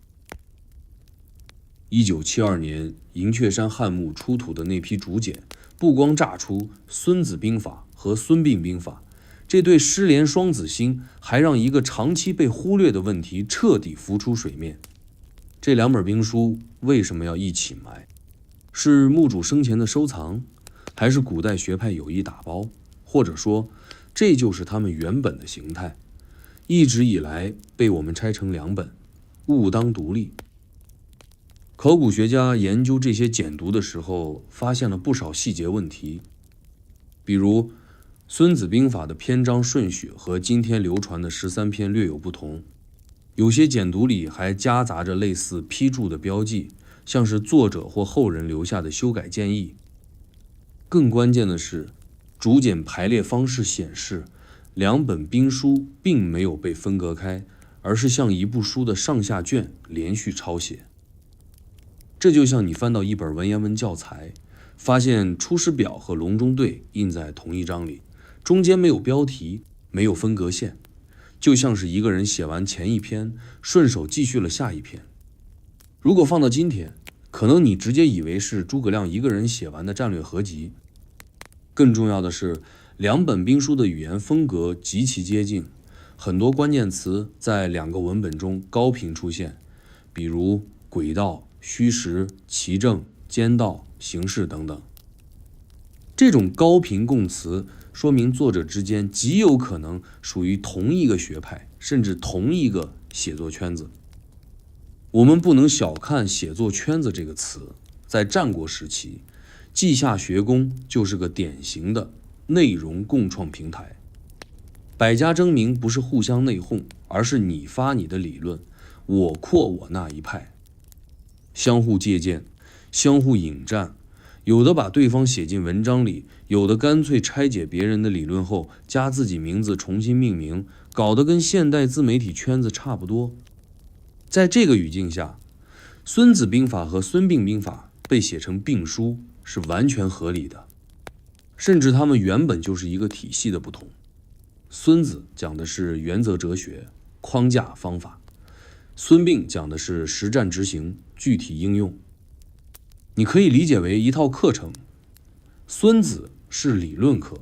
[SPEAKER 1] 1972年银雀山汉墓出土的那批竹简，不光炸出《孙子兵法》和《孙膑兵法》，这对失联双子星还让一个长期被忽略的问题彻底浮出水面。这两本兵书为什么要一起埋？是墓主生前的收藏，还是古代学派有意打包？或者说，这就是他们原本的形态，一直以来被我们拆成两本，务当独立。考古学家研究这些简牍的时候，发现了不少细节问题，比如《孙子兵法》的篇章顺序和今天流传的13篇略有不同，有些简牍里还夹杂着类似批注的标记，像是作者或后人留下的修改建议。更关键的是，竹简排列方式显示，两本兵书并没有被分隔开，而是像一部书的上下卷连续抄写。这就像你翻到一本文言文教材，发现《出师表》和《隆中对》印在同一章里，中间没有标题，没有分隔线，就像是一个人写完前一篇，顺手继续了下一篇。如果放到今天，可能你直接以为是诸葛亮一个人写完的战略合集。更重要的是，两本兵书的语言风格极其接近，很多关键词在两个文本中高频出现，比如轨道、虚实、奇正、兼道、形势等等。这种高频共词说明作者之间极有可能属于同一个学派，甚至同一个写作圈子。我们不能小看写作圈子这个词，在战国时期，稷下学宫就是个典型的内容共创平台。百家争鸣不是互相内讧，而是你发你的理论，我扩我那一派，相互借鉴，相互引战，有的把对方写进文章里，有的干脆拆解别人的理论后加自己名字重新命名，搞得跟现代自媒体圈子差不多。在这个语境下，孙子兵法和孙膑兵法被写成并书是完全合理的，甚至他们原本就是一个体系的不同。孙子讲的是原则哲学、框架方法，孙膑讲的是实战执行、具体应用。你可以理解为一套课程，孙子是理论课，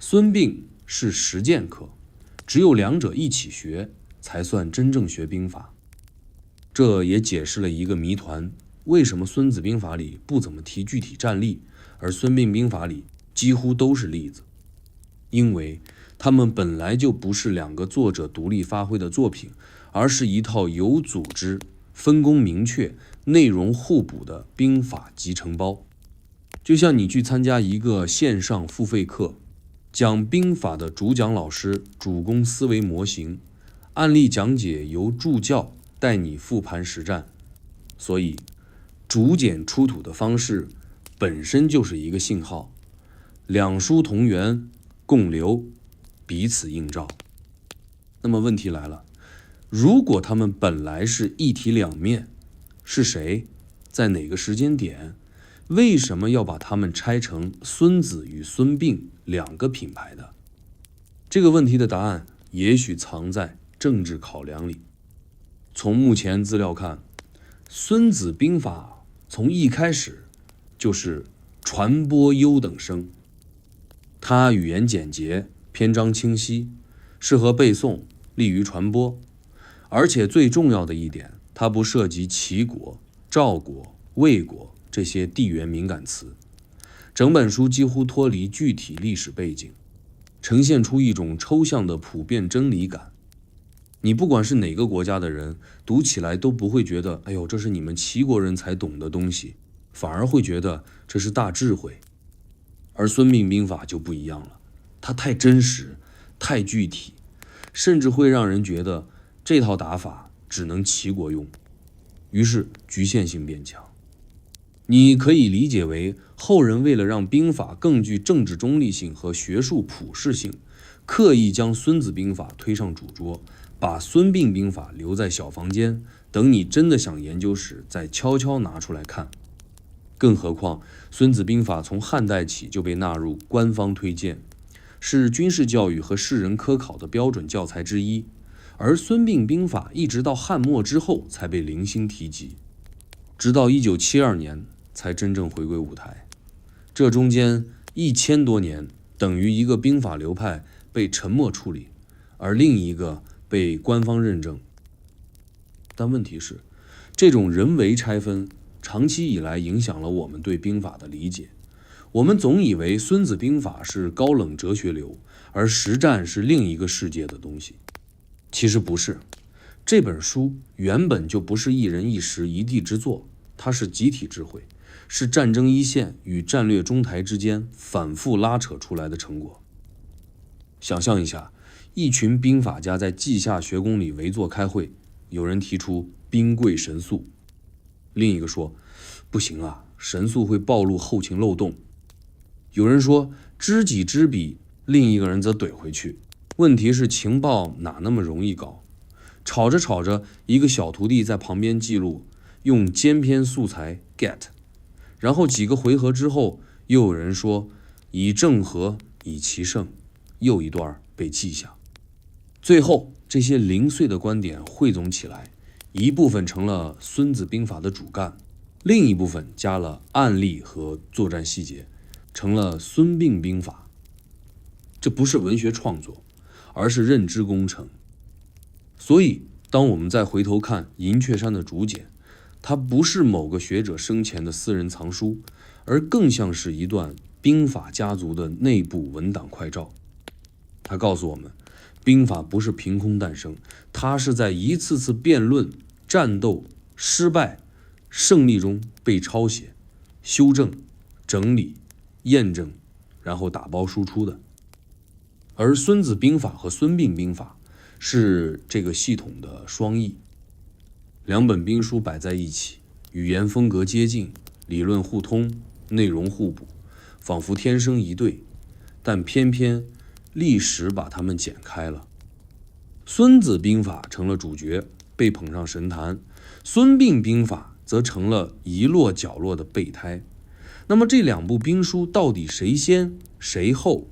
[SPEAKER 1] 孙膑是实践课，只有两者一起学，才算真正学兵法。这也解释了一个谜团，为什么孙子兵法里不怎么提具体战例，而孙膑兵法里几乎都是例子。因为他们本来就不是两个作者独立发挥的作品，而是一套有组织、分工明确、内容互补的兵法集成包。就像你去参加一个线上付费课，讲兵法的主讲老师主攻思维模型，案例讲解由助教带你复盘实战，所以逐渐出土的方式本身就是一个信号，两书同源，共流，彼此映照。那么问题来了，如果他们本来是一体两面，是谁在哪个时间点，为什么要把他们拆成孙子与孙膑两个品牌的？这个问题的答案也许藏在政治考量里。从目前资料看，孙子兵法从一开始就是传播优等生，它语言简洁，篇章清晰，适合背诵，利于传播。而且最重要的一点，它不涉及齐国、赵国、魏国这些地缘敏感词，整本书几乎脱离具体历史背景，呈现出一种抽象的普遍真理感。你不管是哪个国家的人，读起来都不会觉得哎呦，这是你们齐国人才懂的东西，反而会觉得这是大智慧。而孙膑兵法就不一样了，它太真实，太具体，甚至会让人觉得这套打法只能齐国用，于是局限性变强。你可以理解为后人为了让兵法更具政治中立性和学术普适性，刻意将孙子兵法推上主桌，把孙膑兵法留在小房间，等你真的想研究时再悄悄拿出来看。更何况孙子兵法从汉代起就被纳入官方推荐，是军事教育和士人科考的标准教材之一，而孙膑兵法一直到汉末之后才被零星提及，直到1972年才真正回归舞台。这中间1000多年等于一个兵法流派被沉默处理，而另一个被官方认证。但问题是，这种人为拆分长期以来影响了我们对兵法的理解。我们总以为孙子兵法是高冷哲学流，而实战是另一个世界的东西。其实不是，这本书原本就不是一人一时一地之作，它是集体智慧，是战争一线与战略中台之间反复拉扯出来的成果。想象一下，一群兵法家在稷下学宫里围坐开会，有人提出兵贵神速，另一个说不行啊，神速会暴露后勤漏洞。有人说知己知彼，另一个人则怼回去，问题是情报哪那么容易搞？吵着吵着，一个小徒弟在旁边记录，用兼篇素材 get， 然后几个回合之后，又有人说以正合，以奇胜，又一段被记下。最后这些零碎的观点汇总起来，一部分成了孙子兵法的主干，另一部分加了案例和作战细节，成了孙膑兵法。这不是文学创作，而是认知工程。所以当我们再回头看银雀山的竹简，它不是某个学者生前的私人藏书，而更像是一段兵法家族的内部文档快照。它告诉我们，兵法不是凭空诞生，它是在一次次辩论、战斗、失败、胜利中被抄写、修正、整理、验证，然后打包输出的。而《孙子兵法》和《孙膑兵法》是这个系统的双翼，两本兵书摆在一起，语言风格接近，理论互通，内容互补，仿佛天生一对，但偏偏历史把它们剪开了。孙子兵法成了主角，被捧上神坛，孙膑兵法则成了遗落角落的备胎。那么这两部兵书到底谁先谁后？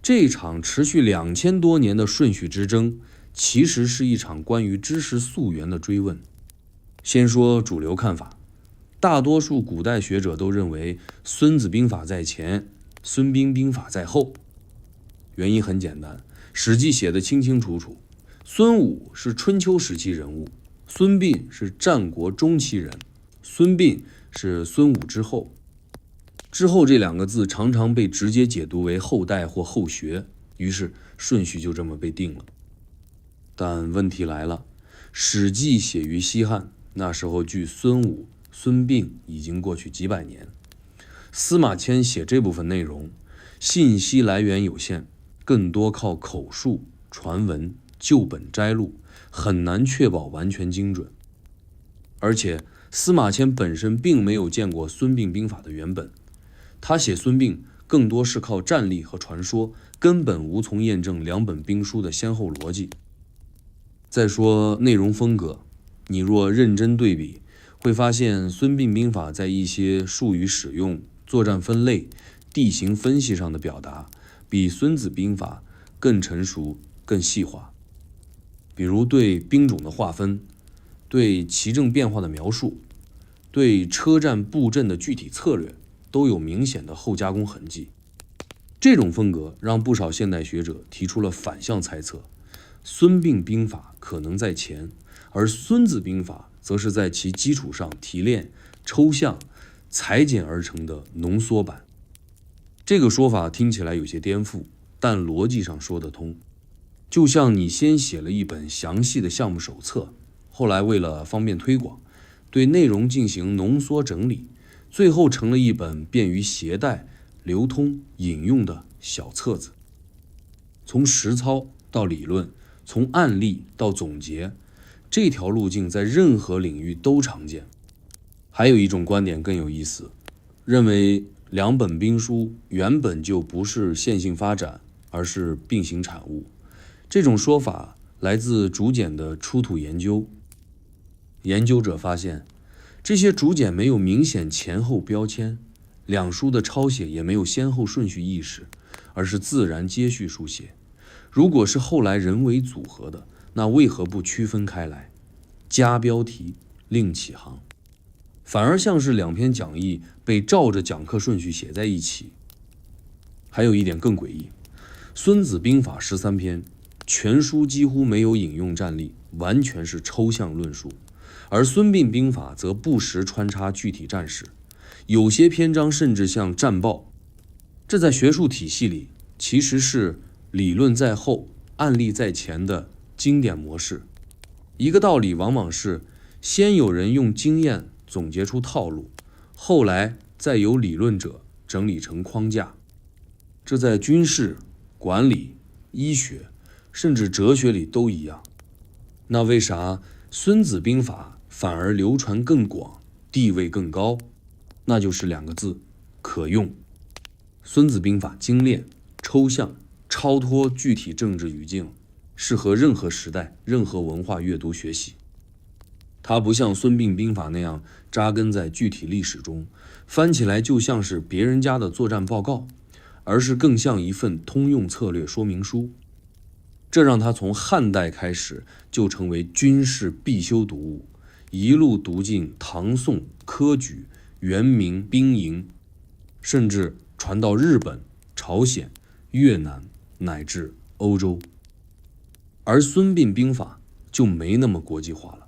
[SPEAKER 1] 这场持续2000多年的顺序之争，其实是一场关于知识溯源的追问。先说主流看法，大多数古代学者都认为孙子兵法在前，孙膑兵法在后。原因很简单，《史记》写得清清楚楚，孙武是春秋时期人物，孙膑是战国中期人，孙膑是孙武之后。之后这两个字常常被直接解读为后代或后学，于是顺序就这么被定了。但问题来了，《史记》写于西汉，那时候距孙武、孙膑已经过去几百年。司马迁写这部分内容，信息来源有限，更多靠口述、传闻、旧本摘录，很难确保完全精准。而且司马迁本身并没有见过孙膑兵法的原本，他写孙膑更多是靠战例和传说，根本无从验证两本兵书的先后逻辑。再说内容风格，你若认真对比，会发现孙膑兵法在一些术语使用、作战分类、地形分析上的表达，比孙子兵法更成熟、更细化。比如对兵种的划分，对骑阵变化的描述，对车站布阵的具体策略，都有明显的后加工痕迹。这种风格让不少现代学者提出了反向猜测，孙膑兵法可能在前，而孙子兵法则是在其基础上提炼、抽象、裁剪而成的浓缩版。这个说法听起来有些颠覆，但逻辑上说得通。就像你先写了一本详细的项目手册，后来为了方便推广，对内容进行浓缩整理，最后成了一本便于携带、流通、引用的小册子。从实操到理论，从案例到总结，这条路径在任何领域都常见。还有一种观点更有意思，认为两本兵书原本就不是线性发展，而是并行产物。这种说法来自竹简的出土研究。研究者发现，这些竹简没有明显前后标签，两书的抄写也没有先后顺序意识，而是自然接续书写。如果是后来人为组合的，那为何不区分开来，加标题，另起行？反而像是两篇讲义被照着讲课顺序写在一起。还有一点更诡异，孙子兵法13篇，全书几乎没有引用战例，完全是抽象论述。而孙膑兵法则不时穿插具体战史，有些篇章甚至像战报。这在学术体系里其实是理论在后，案例在前的经典模式。一个道理往往是先有人用经验总结出套路，后来再由理论者整理成框架。这在军事、管理、医学甚至哲学里都一样。那为啥孙子兵法反而流传更广，地位更高？那就是两个字：可用。孙子兵法精炼、抽象、超脱具体政治语境，适合任何时代、任何文化阅读学习。它不像孙膑兵法那样扎根在具体历史中，翻起来就像是别人家的作战报告，而是更像一份通用策略说明书。这让它从汉代开始就成为军事必修读物，一路读进唐宋科举、元明兵营，甚至传到日本、朝鲜、越南乃至欧洲。而孙膑兵法就没那么国际化了，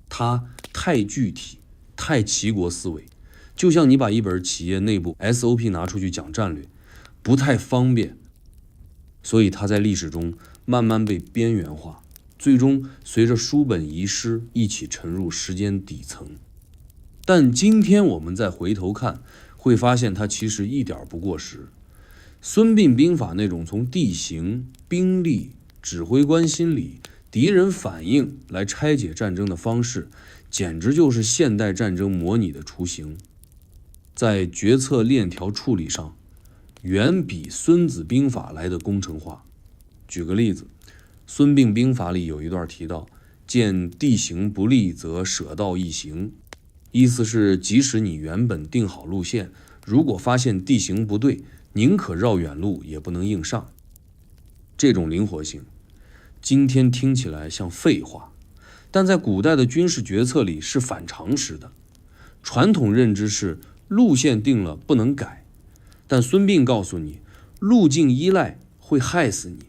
[SPEAKER 1] 它太具体、太齐国思维，就像你把一本企业内部 SOP 拿出去讲战略，不太方便，所以它在历史中慢慢被边缘化，最终随着书本遗失一起沉入时间底层。但今天我们再回头看，会发现它其实一点不过时。孙膑兵法那种从地形、兵力、指挥官心理、敌人反应来拆解战争的方式，简直就是现代战争模拟的雏形。在决策链条处理上，远比孙子兵法来的工程化。举个例子，孙膑兵法里有一段提到，见地形不利则舍道易行，意思是即使你原本定好路线，如果发现地形不对，宁可绕远路也不能硬上。这种灵活性，今天听起来像废话，但在古代的军事决策里是反常识的。传统认知是路线定了不能改，但孙膑告诉你，路径依赖会害死你。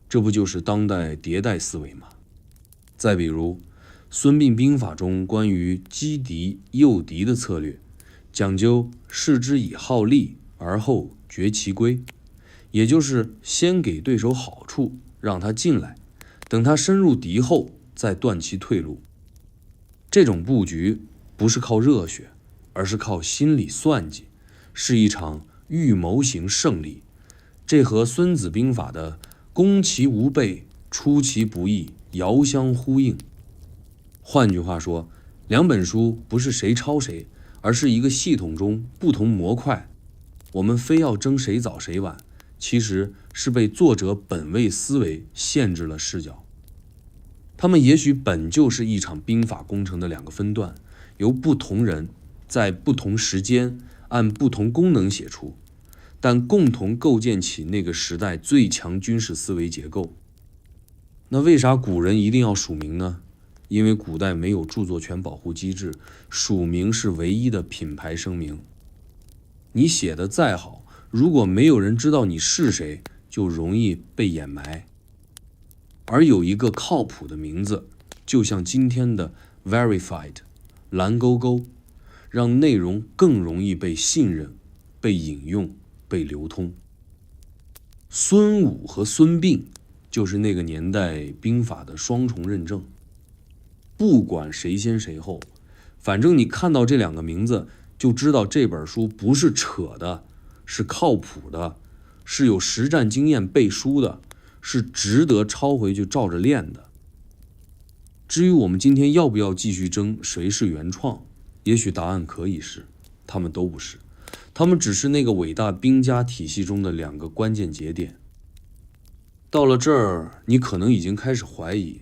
[SPEAKER 1] 这不就是当代迭代思维吗？再比如，孙膑兵法中关于击敌诱敌的策略，讲究视之以好利，而后决其归，也就是先给对手好处，让他进来，等他深入敌后，再断其退路。这种布局不是靠热血，而是靠心理算计，是一场预谋型胜利。这和孙子兵法的攻其无备，出其不意遥相呼应。换句话说，两本书不是谁抄谁，而是一个系统中不同模块。我们非要争谁早谁晚，其实是被作者本位思维限制了视角。他们也许本就是一场兵法工程的两个分段，由不同人在不同时间按不同功能写出，但共同构建起那个时代最强军事思维结构。那为啥古人一定要署名呢？因为古代没有著作权保护机制，署名是唯一的品牌声明。你写的再好，如果没有人知道你是谁，就容易被掩埋。而有一个靠谱的名字，就像今天的 verified 蓝勾勾，让内容更容易被信任、被引用、被流通。孙武和孙膑就是那个年代兵法的双重认证。不管谁先谁后，反正你看到这两个名字，就知道这本书不是扯的，是靠谱的，是有实战经验背书的，是值得抄回去照着练的。至于我们今天要不要继续争谁是原创，也许答案可以是，他们都不是，他们只是那个伟大兵家体系中的两个关键节点。到了这儿，你可能已经开始怀疑，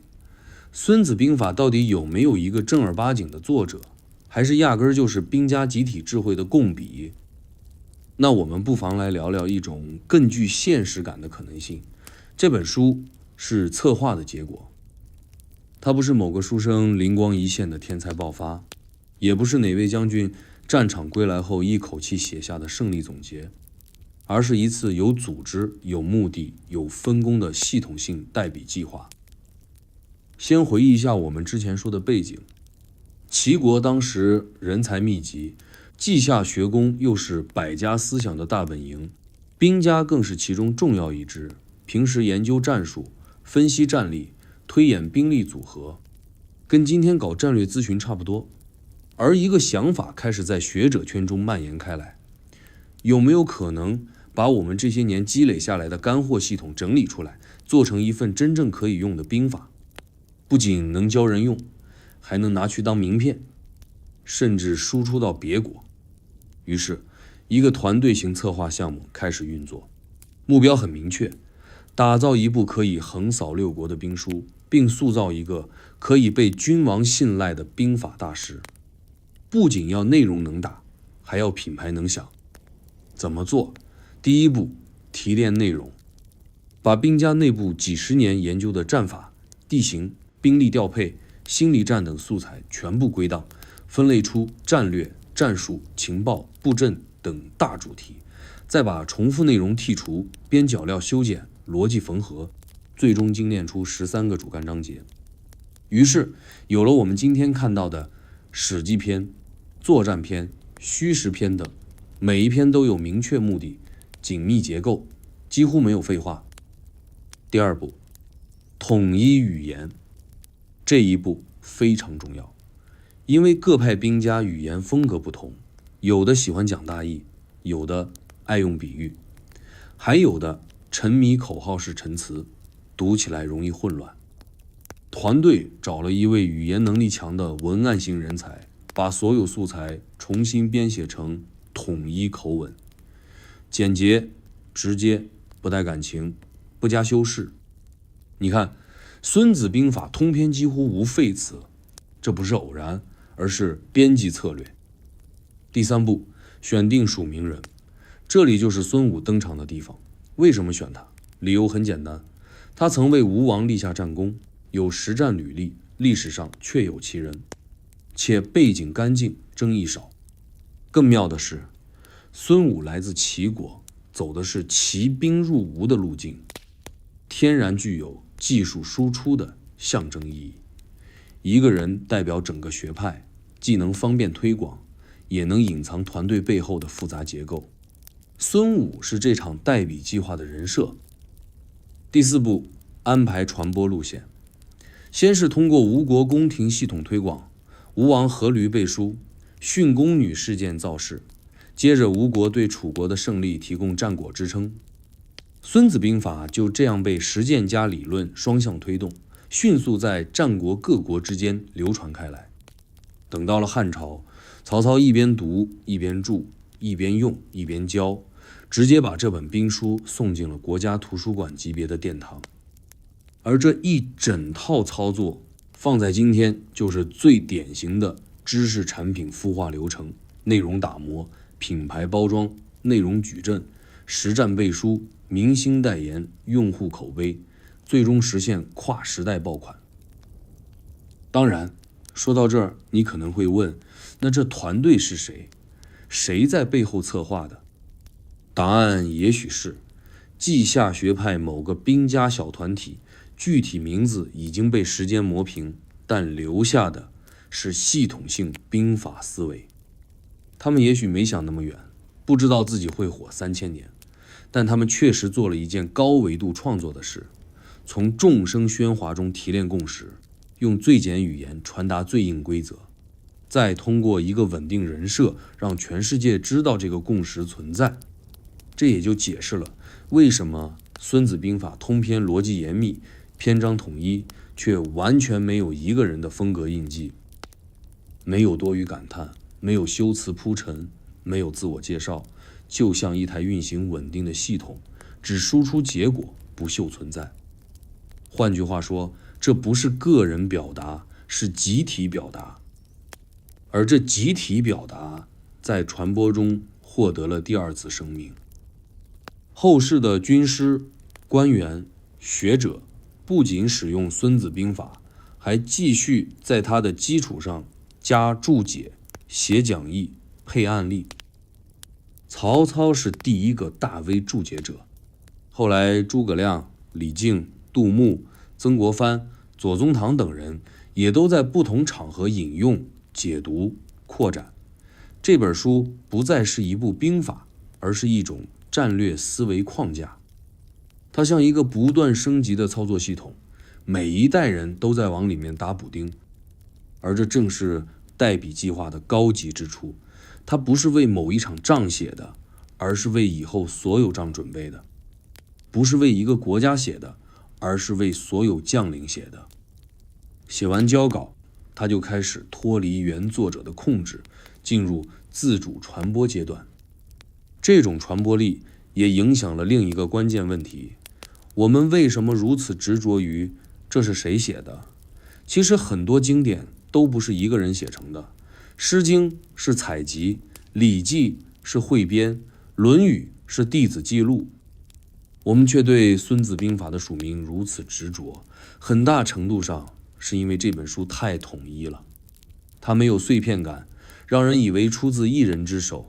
[SPEAKER 1] 孙子兵法到底有没有一个正儿八经的作者，还是压根儿就是兵家集体智慧的共笔？那我们不妨来聊聊一种更具现实感的可能性。这本书是策划的结果，它不是某个书生灵光一现的天才爆发，也不是哪位将军战场归来后一口气写下的胜利总结，而是一次有组织、有目的、有分工的系统性代笔计划。先回忆一下我们之前说的背景，齐国当时人才密集，稷下学宫又是百家思想的大本营，兵家更是其中重要一支，平时研究战术、分析战力、推演兵力组合，跟今天搞战略咨询差不多。而一个想法开始在学者圈中蔓延开来，有没有可能把我们这些年积累下来的干货系统整理出来，做成一份真正可以用的兵法？不仅能教人用，还能拿去当名片，甚至输出到别国。于是，一个团队型策划项目开始运作，目标很明确，打造一部可以横扫六国的兵书，并塑造一个可以被君王信赖的兵法大师。不仅要内容能打，还要品牌能响。怎么做？第一步，提炼内容，把兵家内部几十年研究的战法、地形、兵力调配、心理战等素材全部归档，分类出战略、战术、情报、布阵等大主题，再把重复内容剔除，边角料修剪，逻辑缝合，最终精炼出13个主干章节。于是有了我们今天看到的史记篇、作战篇、虚实篇等，每一篇都有明确目的、紧密结构，几乎没有废话。第二步，统一语言。这一步非常重要，因为各派兵家语言风格不同，有的喜欢讲大义，有的爱用比喻，还有的沉迷口号式陈词，读起来容易混乱。团队找了一位语言能力强的文案型人才，把所有素材重新编写成统一口吻，简洁、直接，不带感情，不加修饰。你看，《孙子兵法》通篇几乎无废词，这不是偶然，而是编辑策略。第3步，选定署名人，这里就是孙武登场的地方。为什么选他？理由很简单，他曾为吴王立下战功，有实战履历，历史上确有其人，且背景干净，争议少。更妙的是，孙武来自齐国，走的是骑兵入吴的路径，天然具有技术输出的象征意义。一个人代表整个学派，既能方便推广，也能隐藏团队背后的复杂结构。孙武是这场代笔计划的人设。第4步，安排传播路线。先是通过吴国宫廷系统推广，吴王阖闾背书，殉宫女事件造势，接着吴国对楚国的胜利提供战果支撑。孙子兵法就这样被实践加理论双向推动，迅速在战国各国之间流传开来。等到了汉朝，曹操一边读一边注，一边用一边教，直接把这本兵书送进了国家图书馆级别的殿堂。而这一整套操作放在今天，就是最典型的知识产品孵化流程：内容打磨、品牌包装、内容矩阵、实战背书、明星代言、用户口碑，最终实现跨时代爆款。当然，说到这儿，你可能会问，那这团队是谁？谁在背后策划的？答案也许是稷下学派某个兵家小团体，具体名字已经被时间磨平，但留下的是系统性兵法思维。他们也许没想那么远，不知道自己会火3000年，但他们确实做了一件高维度创作的事，从众生喧哗中提炼共识，用最简语言传达最硬规则，再通过一个稳定人设，让全世界知道这个共识存在。这也就解释了为什么孙子兵法通篇逻辑严密，篇章统一，却完全没有一个人的风格印记，没有多余感叹，没有修辞铺陈，没有自我介绍，就像一台运行稳定的系统，只输出结果，不秀存在。换句话说，这不是个人表达，是集体表达。而这集体表达在传播中获得了第2次生命。后世的军师、官员、学者不仅使用孙子兵法，还继续在它的基础上加注解、写讲义、配案例。曹操是第一个大 V 注解者，后来诸葛亮、李靖、杜牧、曾国藩、左宗棠等人也都在不同场合引用、解读、扩展。这本书不再是一部兵法，而是一种战略思维框架。它像一个不断升级的操作系统，每一代人都在往里面打补丁。而这正是代笔计划的高级之处，它不是为某一场仗写的，而是为以后所有仗准备的；不是为一个国家写的，而是为所有将领写的。写完交稿，他就开始脱离原作者的控制，进入自主传播阶段。这种传播力也影响了另一个关键问题：我们为什么如此执着于这是谁写的？其实很多经典都不是一个人写成的，《诗经》是采集，《礼记》是汇编，《论语》是弟子记录。我们却对《孙子兵法》的署名如此执着，很大程度上是因为这本书太统一了，它没有碎片感，让人以为出自一人之手。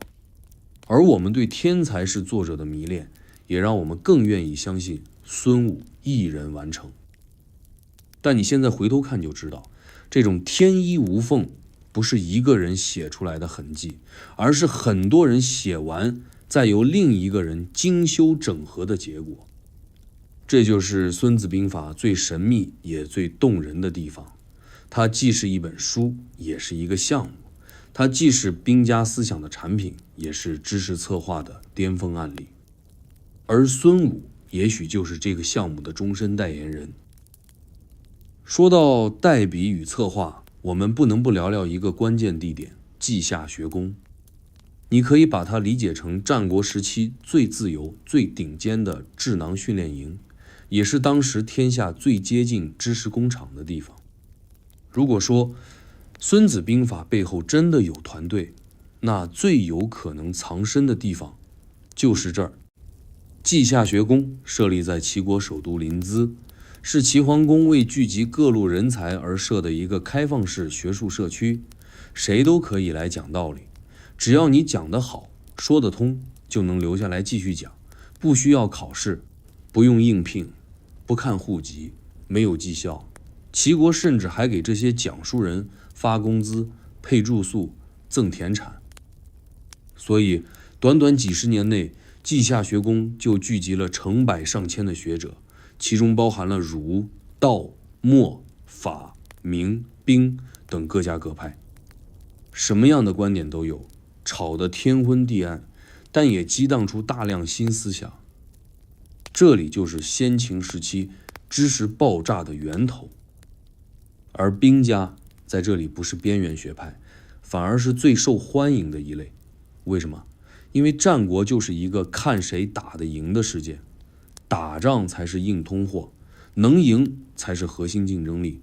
[SPEAKER 1] 而我们对天才是作者的迷恋，也让我们更愿意相信孙武一人完成。但你现在回头看就知道，这种天衣无缝不是一个人写出来的痕迹，而是很多人写完再由另一个人精修整合的结果。这就是《孙子兵法》最神秘也最动人的地方。它既是一本书，也是一个项目；它既是兵家思想的产品，也是知识策划的巅峰案例。而孙武也许就是这个项目的终身代言人。说到代笔与策划，我们不能不聊聊一个关键地点——稷下学宫。你可以把它理解成战国时期最自由、最顶尖的智囊训练营，也是当时天下最接近知识工厂的地方。如果说《孙子兵法》背后真的有团队，那最有可能藏身的地方就是这儿。稷下学宫设立在齐国首都临淄，是齐桓公为聚集各路人才而设的一个开放式学术社区，谁都可以来讲道理，只要你讲得好，说得通，就能留下来继续讲，不需要考试，不用应聘，不看户籍，没有绩效。齐国甚至还给这些讲述人发工资、配住宿、赠田产。所以短短几十年内，稷下学宫就聚集了成百上千的学者，其中包含了儒、道、墨、法、明、兵等各家各派，什么样的观点都有，吵得天昏地暗，但也激荡出大量新思想。这里就是先秦时期知识爆炸的源头。而兵家在这里不是边缘学派，反而是最受欢迎的一类。为什么？因为战国就是一个看谁打得赢的世界，打仗才是硬通货，能赢才是核心竞争力。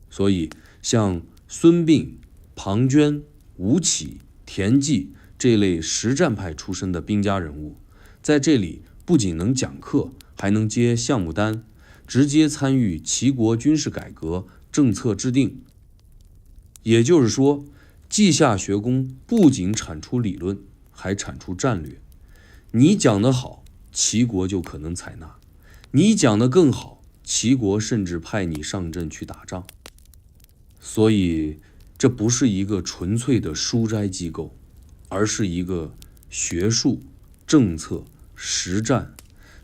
[SPEAKER 1] 所以像孙膑、庞涓、吴起、田忌这类实战派出身的兵家人物，在这里不仅能讲课，还能接项目单，直接参与齐国军事改革政策制定。也就是说，稷下学宫不仅产出理论，还产出战略。你讲得好，齐国就可能采纳；你讲得更好，齐国甚至派你上阵去打仗。所以，这不是一个纯粹的书斋机构，而是一个学术、政策、实战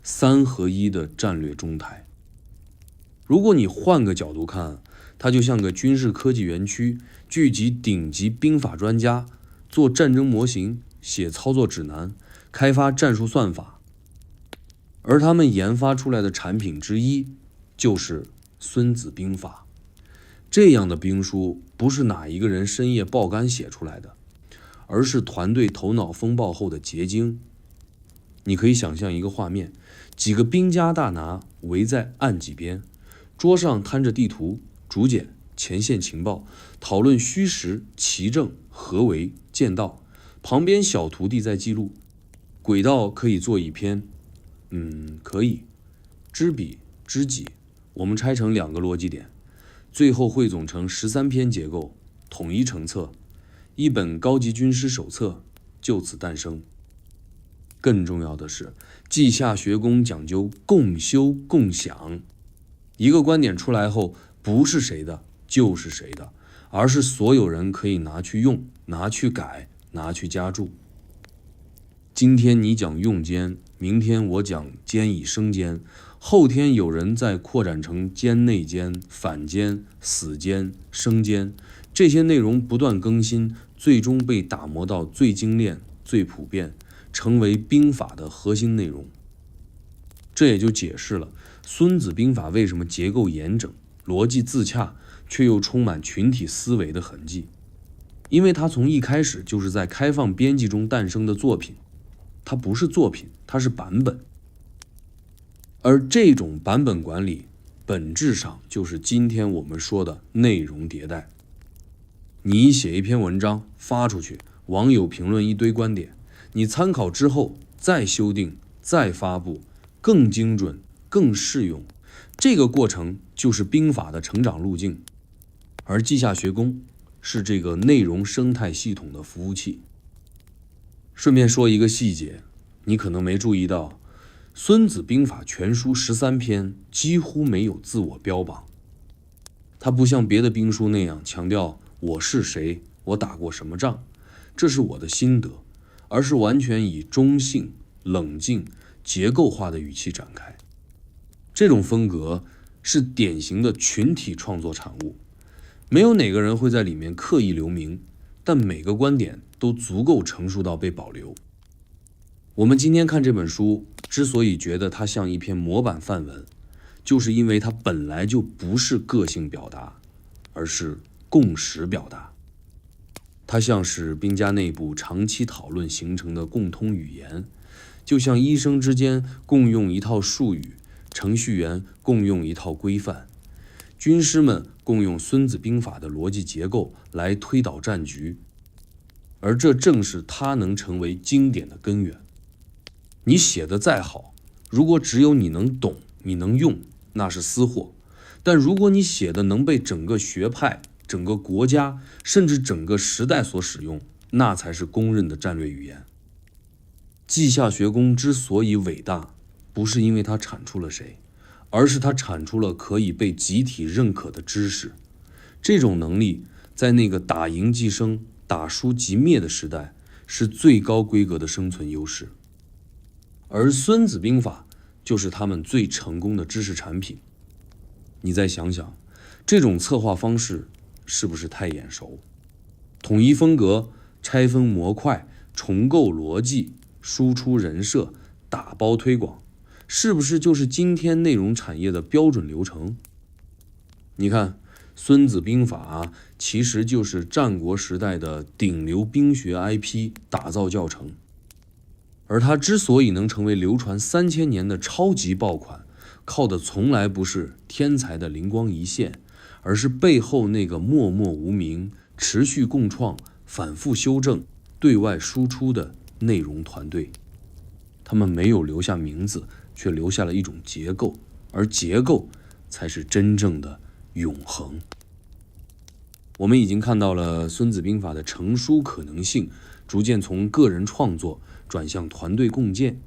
[SPEAKER 1] 三合一的战略中台。如果你换个角度看，它就像个军事科技园区，聚集顶级兵法专家，做战争模型，写操作指南，开发战术算法。而他们研发出来的产品之一，就是《孙子兵法》。这样的兵书不是哪一个人深夜爆肝写出来的，而是团队头脑风暴后的结晶。你可以想象一个画面，几个兵家大拿围在案几边，桌上摊着地图、竹简、前线情报，讨论虚实、奇正、合围、剑道。旁边小徒弟在记录，轨道可以做一篇，可以。知彼知己，我们拆成2个逻辑点，最后汇总成13篇结构，统一成册，一本高级军师手册就此诞生。更重要的是，稷下学宫讲究共修共享。一个观点出来后，不是谁的就是谁的，而是所有人可以拿去用，拿去改，拿去加注。今天你讲用间，明天我讲兼以生兼，后天有人再扩展成兼内兼、反兼、死兼、生兼，这些内容不断更新，最终被打磨到最精炼、最普遍，成为兵法的核心内容。这也就解释了《孙子兵法》为什么结构严整、逻辑自洽，却又充满群体思维的痕迹。因为它从一开始就是在开放编辑中诞生的作品，它不是作品，它是版本。而这种版本管理，本质上就是今天我们说的内容迭代。你写一篇文章发出去，网友评论一堆观点，你参考之后再修订、再发布，更精准、更适用。这个过程就是兵法的成长路径，而稷下学宫是这个内容生态系统的服务器。顺便说一个细节，你可能没注意到，《孙子兵法》全书13篇几乎没有自我标榜。它不像别的兵书那样强调我是谁，我打过什么仗，这是我的心得，而是完全以中性、冷静、结构化的语气展开。这种风格是典型的群体创作产物，没有哪个人会在里面刻意留名，但每个观点都足够成熟到被保留。我们今天看这本书，之所以觉得它像一篇模板范文，就是因为它本来就不是个性表达，而是共识表达。它像是兵家内部长期讨论形成的共通语言，就像医生之间共用一套术语，程序员共用一套规范，军师们共用《孙子兵法》的逻辑结构来推导战局，而这正是它能成为经典的根源。你写的再好，如果只有你能懂，你能用，那是私货。但如果你写的能被整个学派、整个国家，甚至整个时代所使用，那才是公认的战略语言。稷下学宫之所以伟大，不是因为它产出了谁，而是它产出了可以被集体认可的知识。这种能力在那个打赢即生、打输即灭的时代，是最高规格的生存优势。而《孙子兵法》就是他们最成功的知识产品。你再想想，这种策划方式是不是太眼熟？统一风格、拆分模块、重构逻辑、输出人设、打包推广，是不是就是今天内容产业的标准流程？你看，《孙子兵法》其实就是战国时代的顶流兵学 IP 打造教程。而它之所以能成为流传3000年的超级爆款，靠的从来不是天才的灵光一现，而是背后那个默默无名、持续共创、反复修正、对外输出的内容团队。他们没有留下名字，却留下了一种结构，而结构才是真正的永恒。我们已经看到了《孙子兵法》的成书可能性，逐渐从个人创作转向团队共建。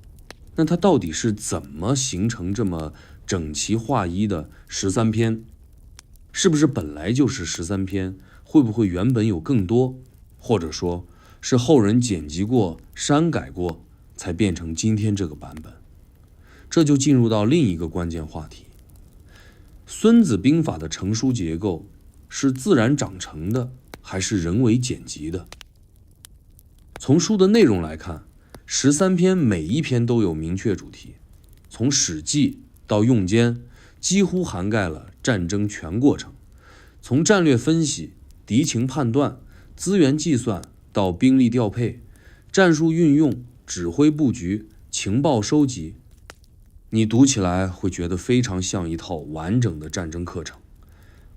[SPEAKER 1] 那它到底是怎么形成这么整齐划一的13篇？是不是本来就是13篇？会不会原本有更多？或者说是后人剪辑过、删改过，才变成今天这个版本？这就进入到另一个关键话题：孙子兵法的成书结构是自然长成的，还是人为剪辑的？从书的内容来看，13篇每一篇都有明确主题，从《史记》到《用间》，几乎涵盖了战争全过程。从战略分析、敌情判断、资源计算到兵力调配、战术运用、指挥布局、情报收集，你读起来会觉得非常像一套完整的战争课程。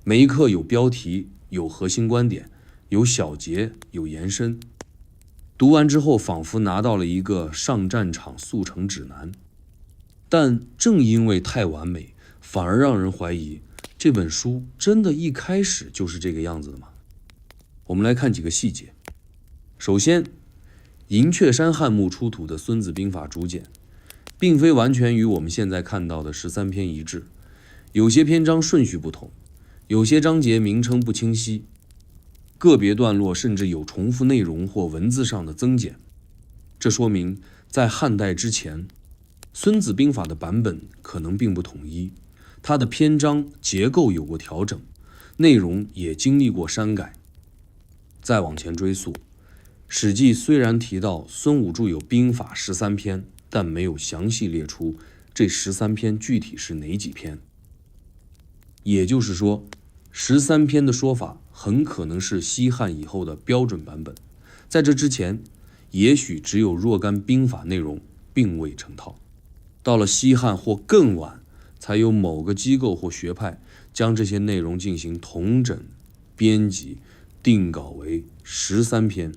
[SPEAKER 1] 每一课有标题，有核心观点，有小节，有延伸。读完之后，仿佛拿到了一个上战场速成指南。但正因为太完美，反而让人怀疑这本书真的一开始就是这个样子的吗？我们来看几个细节。首先，银雀山汉墓出土的《孙子兵法》竹简，并非完全与我们现在看到的13篇一致，有些篇章顺序不同，有些章节名称不清晰，个别段落甚至有重复内容或文字上的增减。这说明在汉代之前，《孙子兵法》的版本可能并不统一，它的篇章结构有过调整，内容也经历过删改。再往前追溯，《史记》虽然提到孙武著有兵法13篇，但没有详细列出这13篇具体是哪几篇。也就是说，13篇的说法很可能是西汉以后的标准版本，在这之前，也许只有若干兵法内容并未成套。到了西汉或更晚，才有某个机构或学派将这些内容进行统整、编辑、定稿为13篇。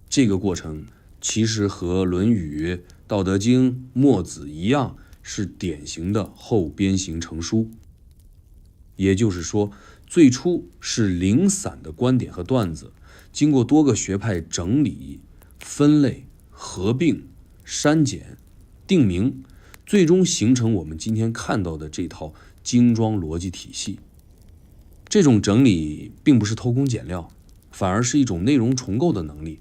[SPEAKER 1] 这个过程其实和《论语》、《道德经》、墨子一样，是典型的后编型成书。也就是说，最初是零散的观点和段子，经过多个学派整理、分类、合并、删减、定名，最终形成我们今天看到的这套精装逻辑体系。这种整理并不是偷工减料，反而是一种内容重构的能力。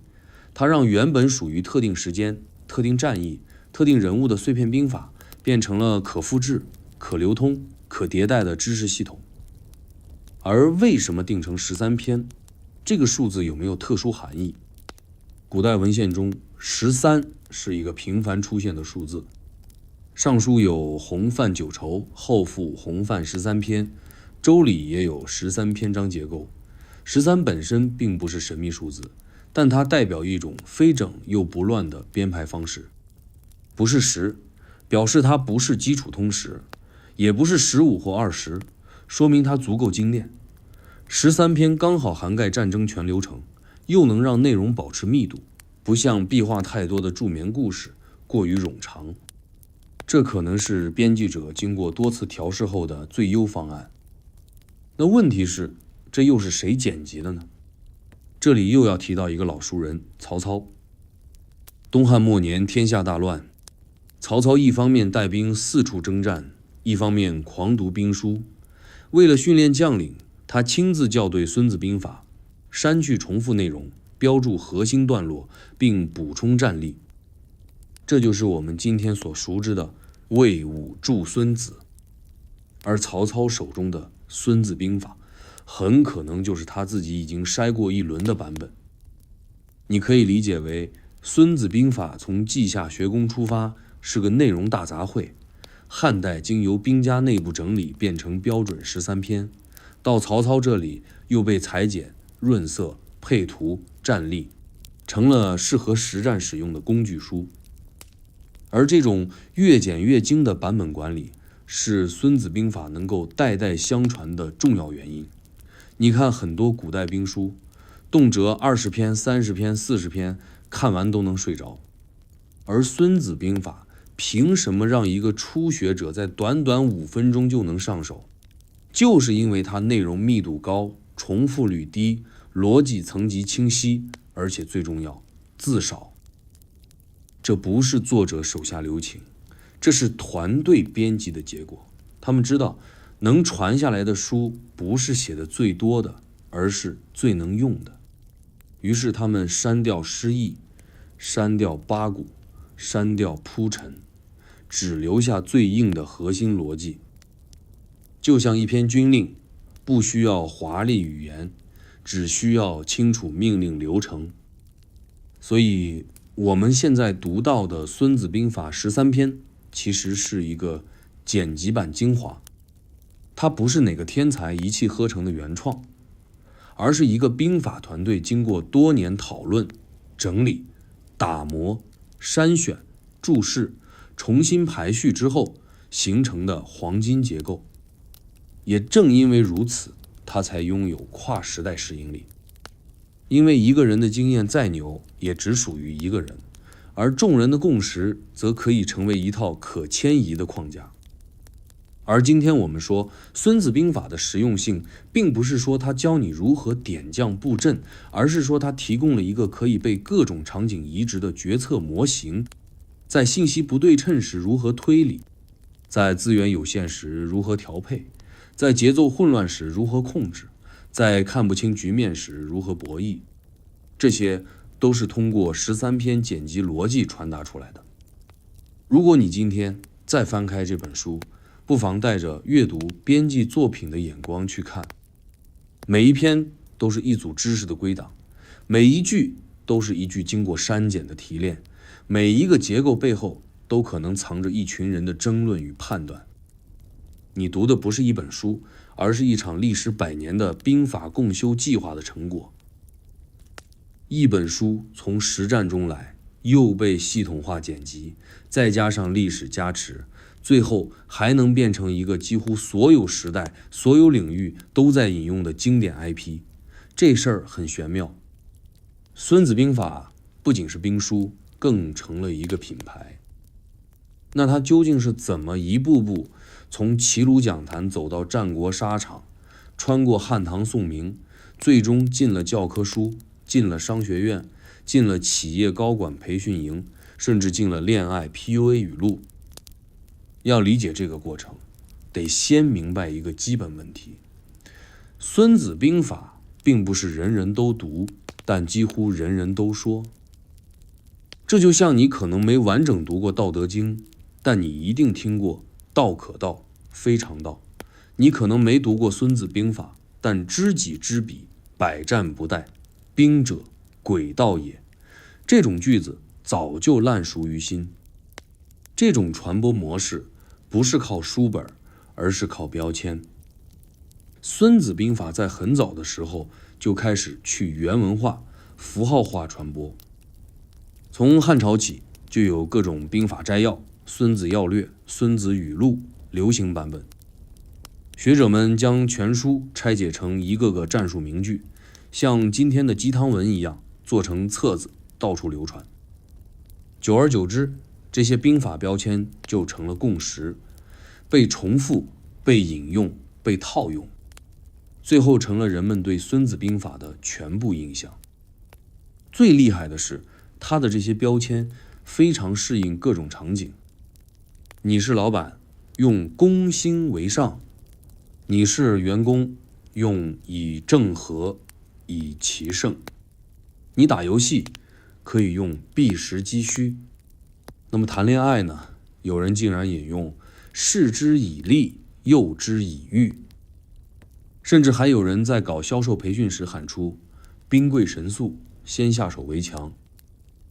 [SPEAKER 1] 它让原本属于特定时间、特定战役、特定人物的碎片兵法变成了可复制、可流通、可迭代的知识系统。而为什么定成13篇？这个数字有没有特殊含义？古代文献中，13是一个频繁出现的数字。尚书有洪范九畴，后附洪范13篇，周礼也有13篇章结构。13本身并不是神秘数字，但它代表一种非整又不乱的编排方式。不是10，表示它不是基础通识，也不是15或20，说明它足够精炼。13篇刚好涵盖战争全流程，又能让内容保持密度，不像壁画太多的助眠故事过于冗长。这可能是编辑者经过多次调试后的最优方案。那问题是，这又是谁剪辑的呢？这里又要提到一个老熟人，曹操。东汉末年天下大乱，曹操一方面带兵四处征战，一方面狂读兵书。为了训练将领，他亲自校对《孙子兵法》，删去重复内容，标注核心段落，并补充战例。这就是我们今天所熟知的魏武著孙子。而曹操手中的《孙子兵法》很可能就是他自己已经筛过一轮的版本。你可以理解为《孙子兵法》从稷下学宫出发，是个内容大杂烩，汉代经由兵家内部整理变成标准13篇，到曹操这里又被裁剪、润色、配图、战例，成了适合实战使用的工具书。而这种越简越精的版本管理，是《孙子兵法》能够代代相传的重要原因。你看很多古代兵书，动辄20篇、30篇、40篇，看完都能睡着。而《孙子兵法》凭什么让一个初学者在短短5分钟就能上手？就是因为它内容密度高，重复率低，逻辑层级清晰，而且最重要，字少。这不是作者手下留情，这是团队编辑的结果。他们知道，能传下来的书不是写的最多的，而是最能用的。于是他们删掉诗意，删掉八股，删掉铺陈，只留下最硬的核心逻辑。就像一篇军令，不需要华丽语言，只需要清楚命令流程。所以我们现在读到的《孙子兵法》13篇，其实是一个剪辑版精华。它不是哪个天才一气呵成的原创，而是一个兵法团队经过多年讨论、整理、打磨、筛选、注释、重新排序之后形成的黄金结构。也正因为如此，它才拥有跨时代适应力。因为一个人的经验再牛，也只属于一个人，而众人的共识则可以成为一套可迁移的框架。而今天我们说《孙子兵法》的实用性，并不是说它教你如何点将布阵，而是说它提供了一个可以被各种场景移植的决策模型，在信息不对称时如何推理，在资源有限时如何调配，在节奏混乱时如何控制，在看不清局面时如何博弈。这些都是通过13篇剪辑逻辑传达出来的。如果你今天再翻开这本书，不妨带着阅读编辑作品的眼光去看，每一篇都是一组知识的归档，每一句都是一句经过删减的提炼，每一个结构背后都可能藏着一群人的争论与判断。你读的不是一本书，而是一场历时100年的兵法共修计划的成果。一本书从实战中来，又被系统化剪辑，再加上历史加持，最后还能变成一个几乎所有时代、所有领域都在引用的经典 IP。 这事儿很玄妙。孙子兵法不仅是兵书，更成了一个品牌。那它究竟是怎么一步步从齐鲁讲坛走到战国沙场，穿过汉唐宋明，最终进了教科书，进了商学院，进了企业高管培训营，甚至进了恋爱 PUA 语录？要理解这个过程，得先明白一个基本问题：孙子兵法并不是人人都读，但几乎人人都说。这就像你可能没完整读过《道德经》，但你一定听过道可道，非常道。你可能没读过《孙子兵法》，但知己知彼，百战不殆，兵者，诡道也。这种句子早就烂熟于心。这种传播模式不是靠书本，而是靠标签。孙子兵法在很早的时候就开始去原文化、符号化传播。从汉朝起，就有各种兵法摘要、孙子要略、孙子语录流行版本。学者们将全书拆解成一个个战术名句，像今天的鸡汤文一样，做成册子，到处流传。久而久之，这些兵法标签就成了共识，被重复、被引用、被套用，最后成了人们对孙子兵法的全部印象。最厉害的是，它的这些标签非常适应各种场景。你是老板，用攻心为上；你是员工，用以正和，以奇胜；你打游戏，可以用避实击虚。那么谈恋爱呢？有人竟然引用示之以利，诱之以欲。甚至还有人在搞销售培训时喊出兵贵神速，先下手为强。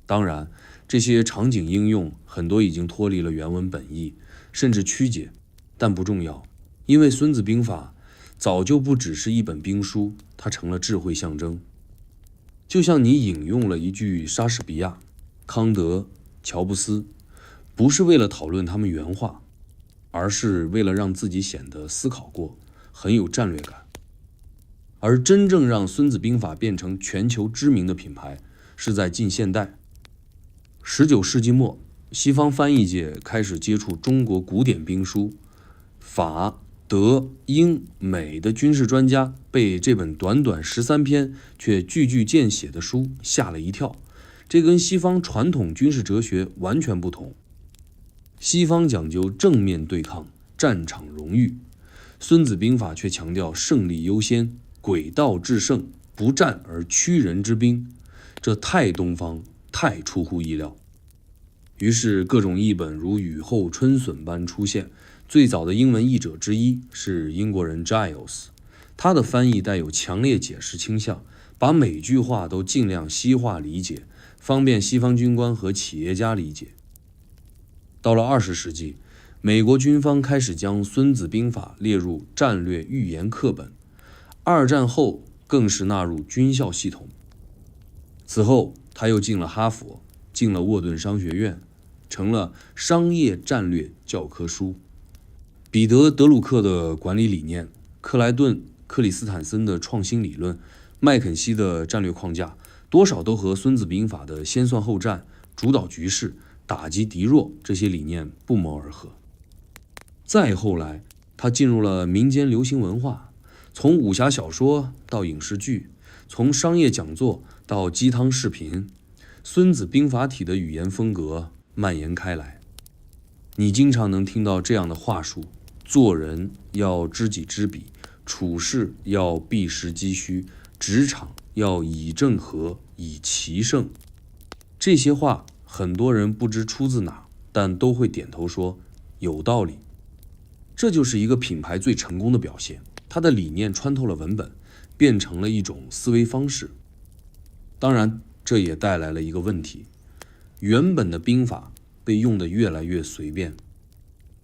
[SPEAKER 1] 当然，这些场景应用很多已经脱离了原文本意，甚至曲解，但不重要，因为《孙子兵法》早就不只是一本兵书，它成了智慧象征。就像你引用了一句莎士比亚、康德、乔布斯，不是为了讨论他们原话，而是为了让自己显得思考过，很有战略感。而真正让《孙子兵法》变成全球知名的品牌，是在近现代。19世纪末，西方翻译界开始接触中国古典兵书，法、德、英、美的军事专家被这本短短13篇却句句见血的书吓了一跳。这跟西方传统军事哲学完全不同。西方讲究正面对抗、战场荣誉，孙子兵法却强调胜利优先、诡道制胜、不战而屈人之兵，这太东方，太出乎意料。于是各种译本如雨后春笋般出现。最早的英文译者之一是英国人 Giles， 他的翻译带有强烈解释倾向，把每句话都尽量西化理解，方便西方军官和企业家理解。到了20世纪，美国军方开始将《孙子兵法》列入战略预言课本，二战后更是纳入军校系统。此后，他又进了哈佛，进了沃顿商学院，成了商业战略教科书。彼得·德鲁克的管理理念，克莱顿·克里斯坦森的创新理论，麦肯锡的战略框架，多少都和《孙子兵法》的先算后战、主导局势、打击敌弱这些理念不谋而合。再后来，他进入了民间流行文化，从武侠小说到影视剧，从商业讲座到鸡汤视频，孙子兵法体的语言风格蔓延开来。你经常能听到这样的话术：做人要知己知彼，处事要避实击虚，职场要以正合，以奇胜。这些话很多人不知出自哪，但都会点头说有道理。这就是一个品牌最成功的表现，它的理念穿透了文本，变成了一种思维方式。当然，这也带来了一个问题：原本的兵法被用得越来越随便，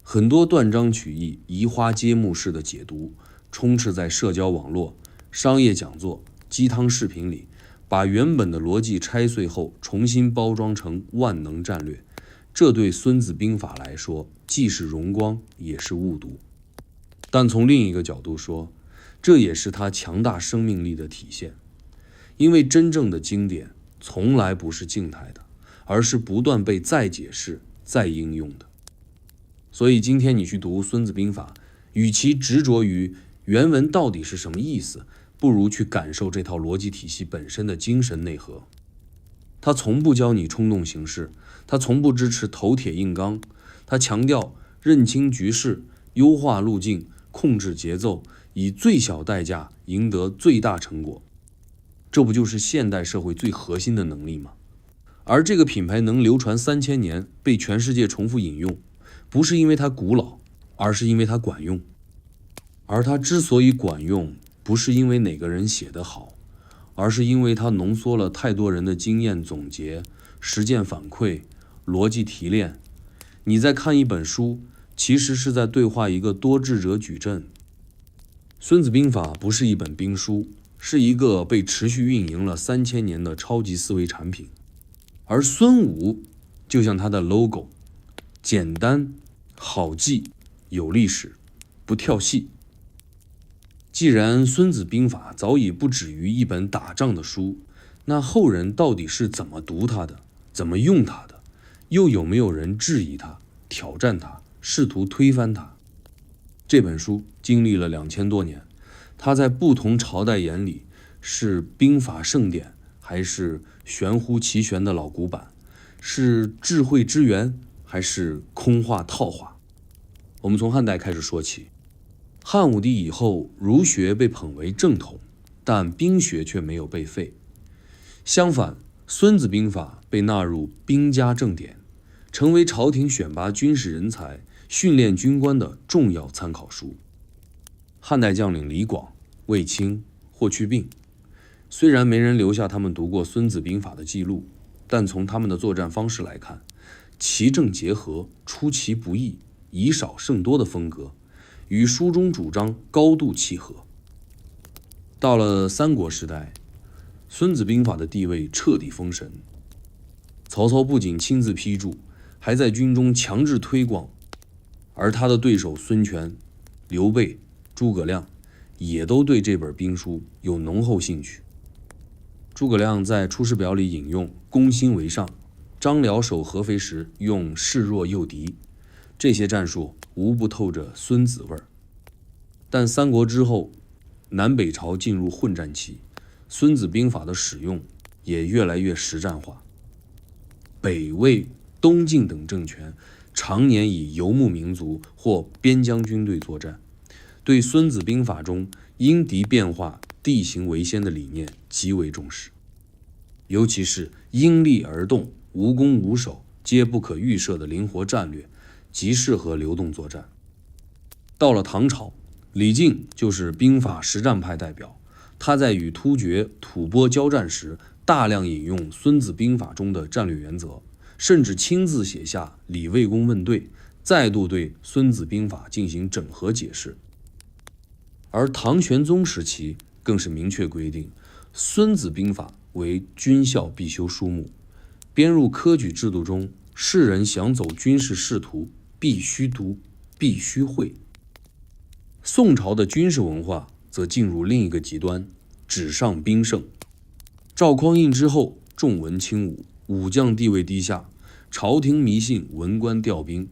[SPEAKER 1] 很多断章取义、移花接木式的解读充斥在社交网络、商业讲座、鸡汤视频里，把原本的逻辑拆碎后重新包装成万能战略。这对孙子兵法来说，既是荣光，也是误读。但从另一个角度说，这也是它强大生命力的体现。因为真正的经典从来不是静态的，而是不断被再解释、再应用的。所以今天你去读《孙子兵法》，与其执着于原文到底是什么意思，不如去感受这套逻辑体系本身的精神内核。他从不教你冲动行事，他从不支持头铁硬刚，他强调认清局势、优化路径、控制节奏，以最小代价赢得最大成果。这不就是现代社会最核心的能力吗？而这个品牌能流传3000年，被全世界重复引用，不是因为它古老，而是因为它管用。而它之所以管用，不是因为哪个人写得好，而是因为它浓缩了太多人的经验总结、实践反馈、逻辑提炼。你在看一本书，其实是在对话一个多智者矩阵。孙子兵法不是一本兵书，是一个被持续运营了3000年的超级思维产品。而孙武就像他的 logo， 简单、好记、有历史，不跳戏。既然孙子兵法早已不止于一本打仗的书，那后人到底是怎么读它的，怎么用它的，又有没有人质疑它、挑战它、试图推翻它？这本书经历了2000多年，它在不同朝代眼里是兵法盛典，还是玄乎其玄的老古板？是智慧之源，还是空话套话？我们从汉代开始说起。汉武帝以后，儒学被捧为正统，但兵学却没有被废。相反，孙子兵法被纳入兵家正典，成为朝廷选拔军事人才、训练军官的重要参考书。汉代将领李广、卫青、霍去病，虽然没人留下他们读过孙子兵法的记录，但从他们的作战方式来看，奇正结合、出其不意、以少胜多的风格与书中主张高度契合。到了三国时代，孙子兵法的地位彻底封神。曹操不仅亲自批注，还在军中强制推广，而他的对手孙权、刘备、诸葛亮也都对这本兵书有浓厚兴趣。诸葛亮在《出师表》里引用攻心为上，张辽守合肥时用示弱诱敌，这些战术无不透着孙子味儿。但三国之后，南北朝进入混战期，孙子兵法的使用也越来越实战化。北魏、东晋等政权常年以游牧民族或边疆军队作战，对孙子兵法中因敌变化、地形为先的理念极为重视，尤其是因利而动、无攻无守皆不可预设的灵活战略，极适合流动作战。到了唐朝，李靖就是兵法实战派代表，他在与突厥、吐蕃交战时，大量引用孙子兵法中的战略原则，甚至亲自写下《李卫公问对》，再度对孙子兵法进行整合解释。而唐玄宗时期更是明确规定，孙子兵法为军校必修书目，编入科举制度中，士人想走军事仕途，必须读，必须会。宋朝的军事文化则进入另一个极端，纸上兵圣。赵匡胤之后，重文轻武，武将地位低下，朝廷迷信文官调兵，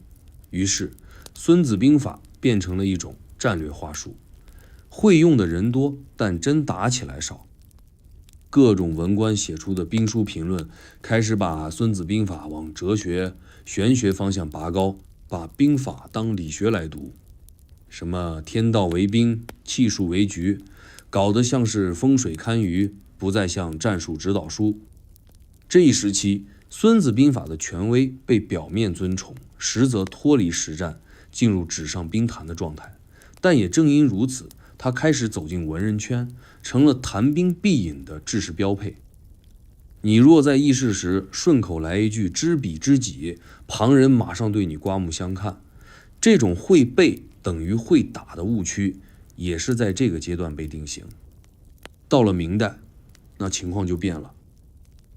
[SPEAKER 1] 于是孙子兵法变成了一种战略话术，会用的人多，但真打起来少。各种文官写出的兵书评论开始把孙子兵法往哲学、玄学方向拔高，把兵法当理学来读，什么天道为兵，气数为局，搞得像是风水堪舆，不再像战术指导书。这一时期，孙子兵法的权威被表面尊崇，实则脱离实战，进入纸上兵谈的状态。但也正因如此，他开始走进文人圈，成了谈兵必饮的知识标配。你若在议事时顺口来一句知彼知己，旁人马上对你刮目相看。这种会背等于会打的误区，也是在这个阶段被定型。到了明代，那情况就变了。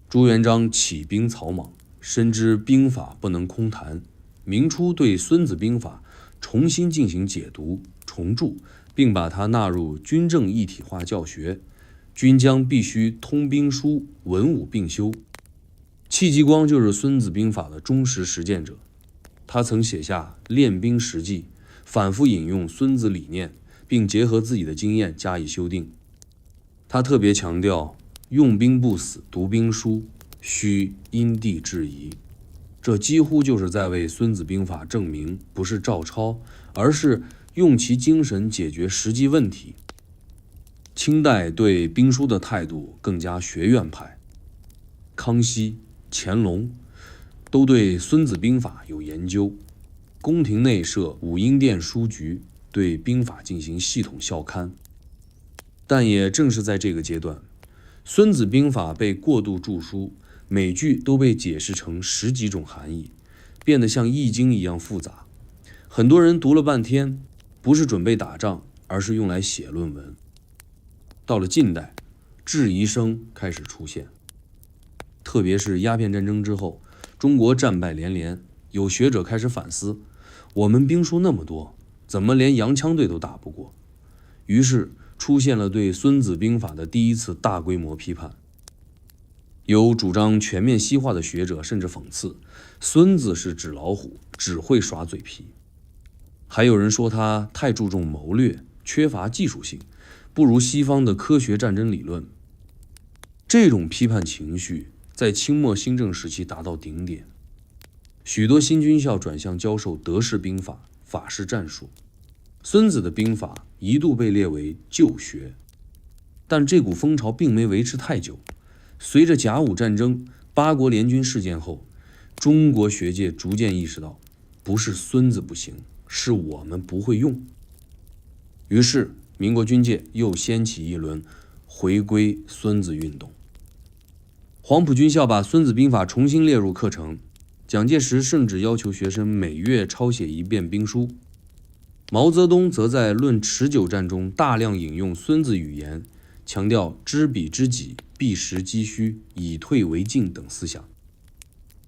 [SPEAKER 1] 朱元璋起兵草莽，深知兵法不能空谈，明初对孙子兵法重新进行解读、重注，并把它纳入军政一体化教学，军将必须通兵书，文武并修。戚继光就是孙子兵法的忠实实践者，他曾写下《练兵实记》，反复引用孙子理念，并结合自己的经验加以修订。他特别强调用兵不死，读兵书需因地制宜，这几乎就是在为孙子兵法证明，不是照抄，而是用其精神解决实际问题。清代对兵书的态度更加学院派，康熙、乾隆都对孙子兵法有研究，宫廷内设武英殿书局，对兵法进行系统校勘。但也正是在这个阶段，孙子兵法被过度著书，每句都被解释成10几种含义，变得像易经一样复杂。很多人读了半天，不是准备打仗，而是用来写论文。到了近代，质疑声开始出现，特别是鸦片战争之后，中国战败连连，有学者开始反思，我们兵书那么多，怎么连洋枪队都打不过？于是出现了对孙子兵法的第一次大规模批判。有主张全面西化的学者甚至讽刺，孙子是纸老虎，只会耍嘴皮。还有人说他太注重谋略，缺乏技术性，不如西方的科学战争理论。这种批判情绪在清末新政时期达到顶点，许多新军校转向教授德式兵法、法式战术。孙子的兵法一度被列为旧学，但这股风潮并没维持太久。随着甲午战争、八国联军事件后，中国学界逐渐意识到，不是孙子不行，是我们不会用。于是民国军界又掀起一轮回归孙子运动。黄埔军校把孙子兵法重新列入课程，蒋介石甚至要求学生每月抄写1遍兵书。毛泽东则在论持久战中大量引用孙子语言，强调知彼知己、避实击虚、以退为进等思想。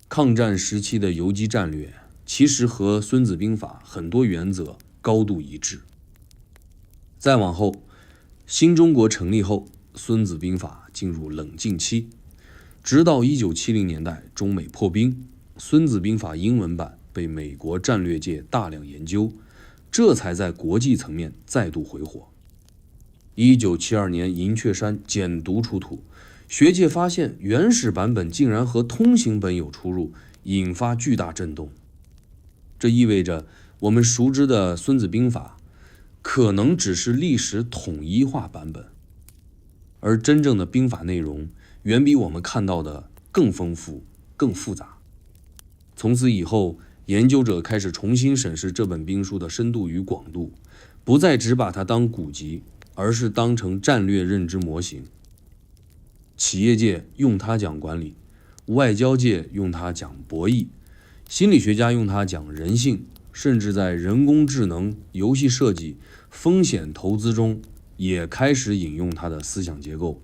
[SPEAKER 1] 抗战时期的游击战略其实和孙子兵法很多原则高度一致。再往后，新中国成立后，孙子兵法进入冷静期，直到1970年代中美破冰，孙子兵法英文版被美国战略界大量研究，这才在国际层面再度回火。1972年银雀山简读出土，学界发现原始版本竟然和通行本有出入，引发巨大震动。这意味着我们熟知的孙子兵法可能只是历史统一化版本，而真正的兵法内容远比我们看到的更丰富、更复杂。从此以后，研究者开始重新审视这本兵书的深度与广度，不再只把它当古籍，而是当成战略认知模型。企业界用它讲管理，外交界用它讲博弈，心理学家用它讲人性，甚至在人工智能、游戏设计、风险投资中也开始引用它的思想结构。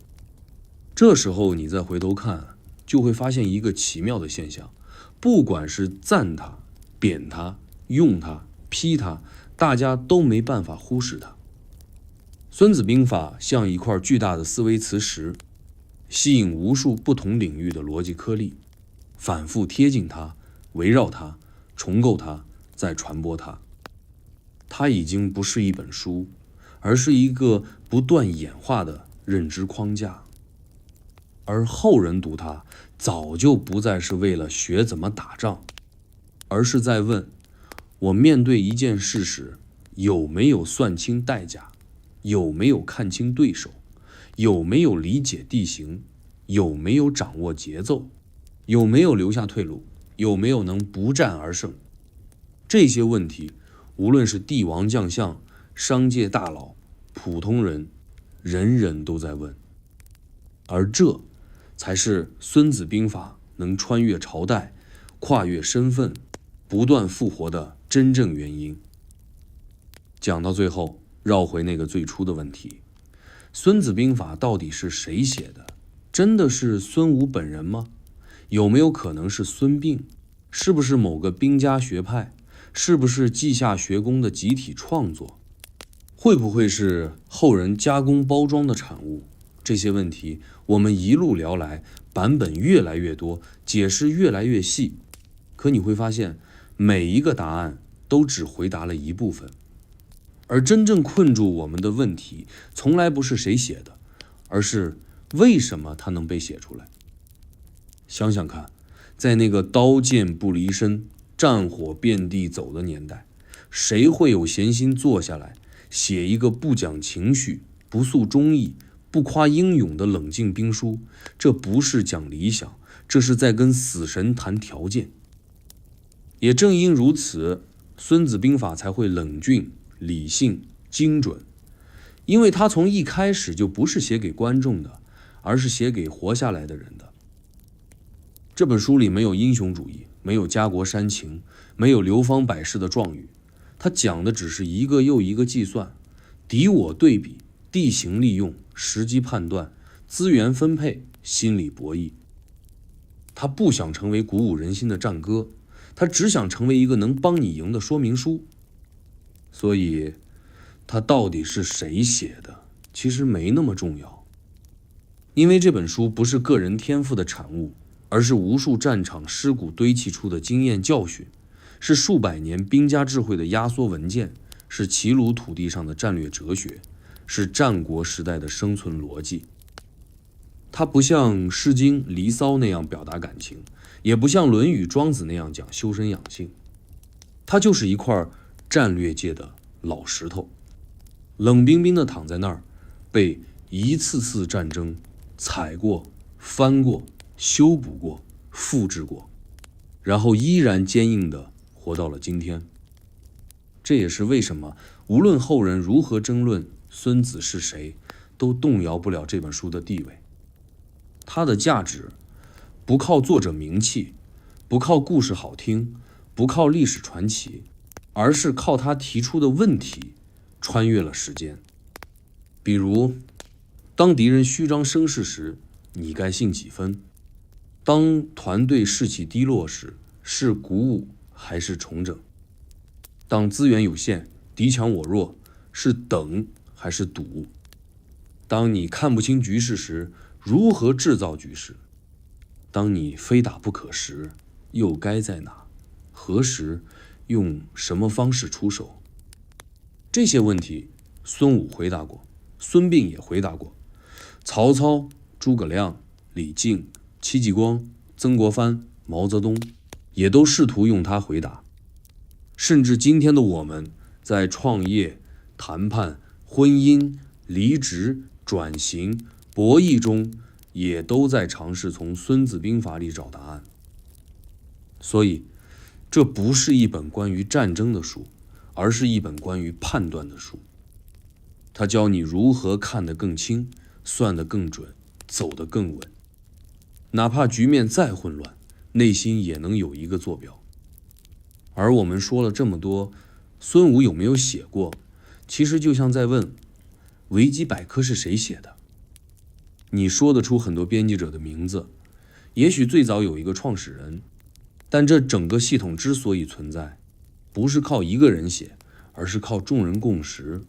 [SPEAKER 1] 这时候你再回头看，就会发现一个奇妙的现象，不管是赞它、贬它、用它、批它，大家都没办法忽视它。孙子兵法像一块巨大的思维磁石，吸引无数不同领域的逻辑颗粒，反复贴近它，围绕它，重构它，再传播它。它已经不是一本书，而是一个不断演化的认知框架。而后人读它，早就不再是为了学怎么打仗，而是在问：我面对一件事时，有没有算清代价？有没有看清对手？有没有理解地形？有没有掌握节奏？有没有留下退路？有没有能不战而胜？这些问题，无论是帝王将相、商界大佬、普通人，人人都在问。而这才是孙子兵法能穿越朝代、跨越身份、不断复活的真正原因。讲到最后，绕回那个最初的问题，孙子兵法到底是谁写的？真的是孙武本人吗？有没有可能是孙膑？是不是某个兵家学派？是不是稷下学宫的集体创作？会不会是后人加工包装的产物？这些问题我们一路聊来，版本越来越多，解释越来越细，可你会发现每一个答案都只回答了一部分，而真正困住我们的问题从来不是谁写的，而是为什么它能被写出来。想想看，在那个刀剑不离身、战火遍地走的年代，谁会有闲心坐下来写一个不讲情绪、不诉忠义、不夸英勇的冷静兵书？这不是讲理想，这是在跟死神谈条件。也正因如此，孙子兵法才会冷峻、理性、精准，因为他从一开始就不是写给观众的，而是写给活下来的人的。这本书里没有英雄主义，没有家国煽情，没有流芳百世的状语，它讲的只是一个又一个计算，敌我对比，地形利用，时机判断，资源分配，心理博弈。他不想成为鼓舞人心的战歌，他只想成为一个能帮你赢的说明书。所以他到底是谁写的，其实没那么重要，因为这本书不是个人天赋的产物，而是无数战场尸骨堆砌出的经验教训，是数百年兵家智慧的压缩文件，是齐鲁土地上的战略哲学，是战国时代的生存逻辑。它不像《诗经》《离骚》那样表达感情，也不像《论语》《庄子》那样讲修身养性，它就是一块战略界的老石头，冷冰冰的躺在那儿，被一次次战争踩过、翻过、修补过、复制过，然后依然坚硬地活到了今天。这也是为什么无论后人如何争论孙子是谁，都动摇不了这本书的地位。它的价值不靠作者名气，不靠故事好听，不靠历史传奇，而是靠他提出的问题穿越了时间。比如，当敌人虚张声势时，你该信几分？当团队士气低落时，是鼓舞还是重整？当资源有限，敌强我弱，是等还是赌？当你看不清局势时，如何制造局势？当你非打不可时，又该在哪？何时？用什么方式出手？这些问题，孙武回答过，孙膑也回答过，曹操、诸葛亮、李靖、戚继光、曾国藩、毛泽东也都试图用它回答。甚至今天的我们，在创业、谈判、婚姻、离职、转型、博弈中，也都在尝试从《孙子兵法》里找答案。所以，这不是一本关于战争的书，而是一本关于判断的书。它教你如何看得更清，算得更准，走得更稳。哪怕局面再混乱，内心也能有一个坐标。而我们说了这么多，孙武有没有写过？其实就像在问，维基百科是谁写的？你说得出很多编辑者的名字，也许最早有一个创始人，但这整个系统之所以存在，不是靠一个人写，而是靠众人共识，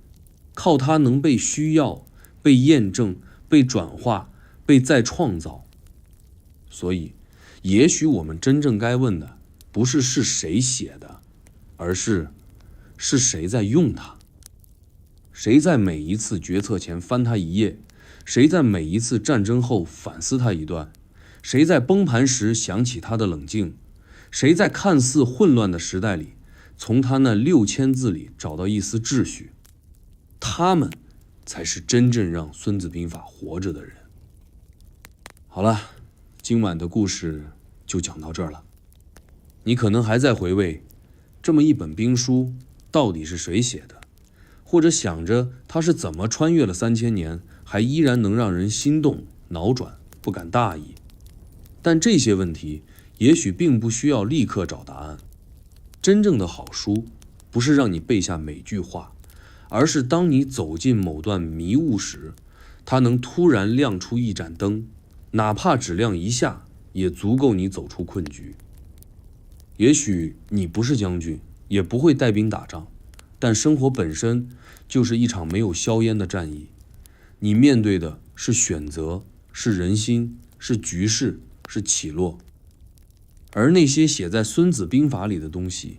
[SPEAKER 1] 靠它能被需要、被验证、被转化、被再创造。所以，也许我们真正该问的，不是是谁写的，而是谁在用它？谁在每一次决策前翻它一页？谁在每一次战争后反思它一段？谁在崩盘时想起它的冷静？谁在看似混乱的时代里，从他那6000字里找到一丝秩序？他们才是真正让《孙子兵法》活着的人。好了，今晚的故事就讲到这儿了。你可能还在回味，这么一本兵书到底是谁写的，或者想着它是怎么穿越了3000年，还依然能让人心动、脑转、不敢大意。但这些问题也许并不需要立刻找答案。真正的好书，不是让你背下每句话，而是当你走进某段迷雾时，它能突然亮出一盏灯，哪怕只亮一下，也足够你走出困局。也许你不是将军，也不会带兵打仗，但生活本身就是一场没有硝烟的战役。你面对的是选择，是人心，是局势，是起落。而那些写在《孙子兵法》里的东西，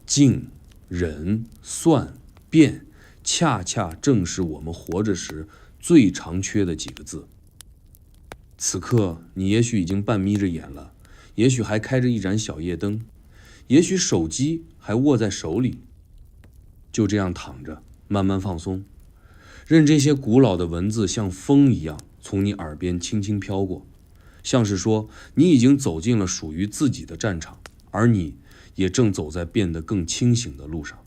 [SPEAKER 1] 静、忍、算、变，恰恰正是我们活着时最常缺的几个字。此刻你也许已经半眯着眼了，也许还开着一盏小夜灯，也许手机还握在手里，就这样躺着，慢慢放松，任这些古老的文字像风一样从你耳边轻轻飘过，像是说你已经走进了属于自己的战场，而你也正走在变得更清醒的路上。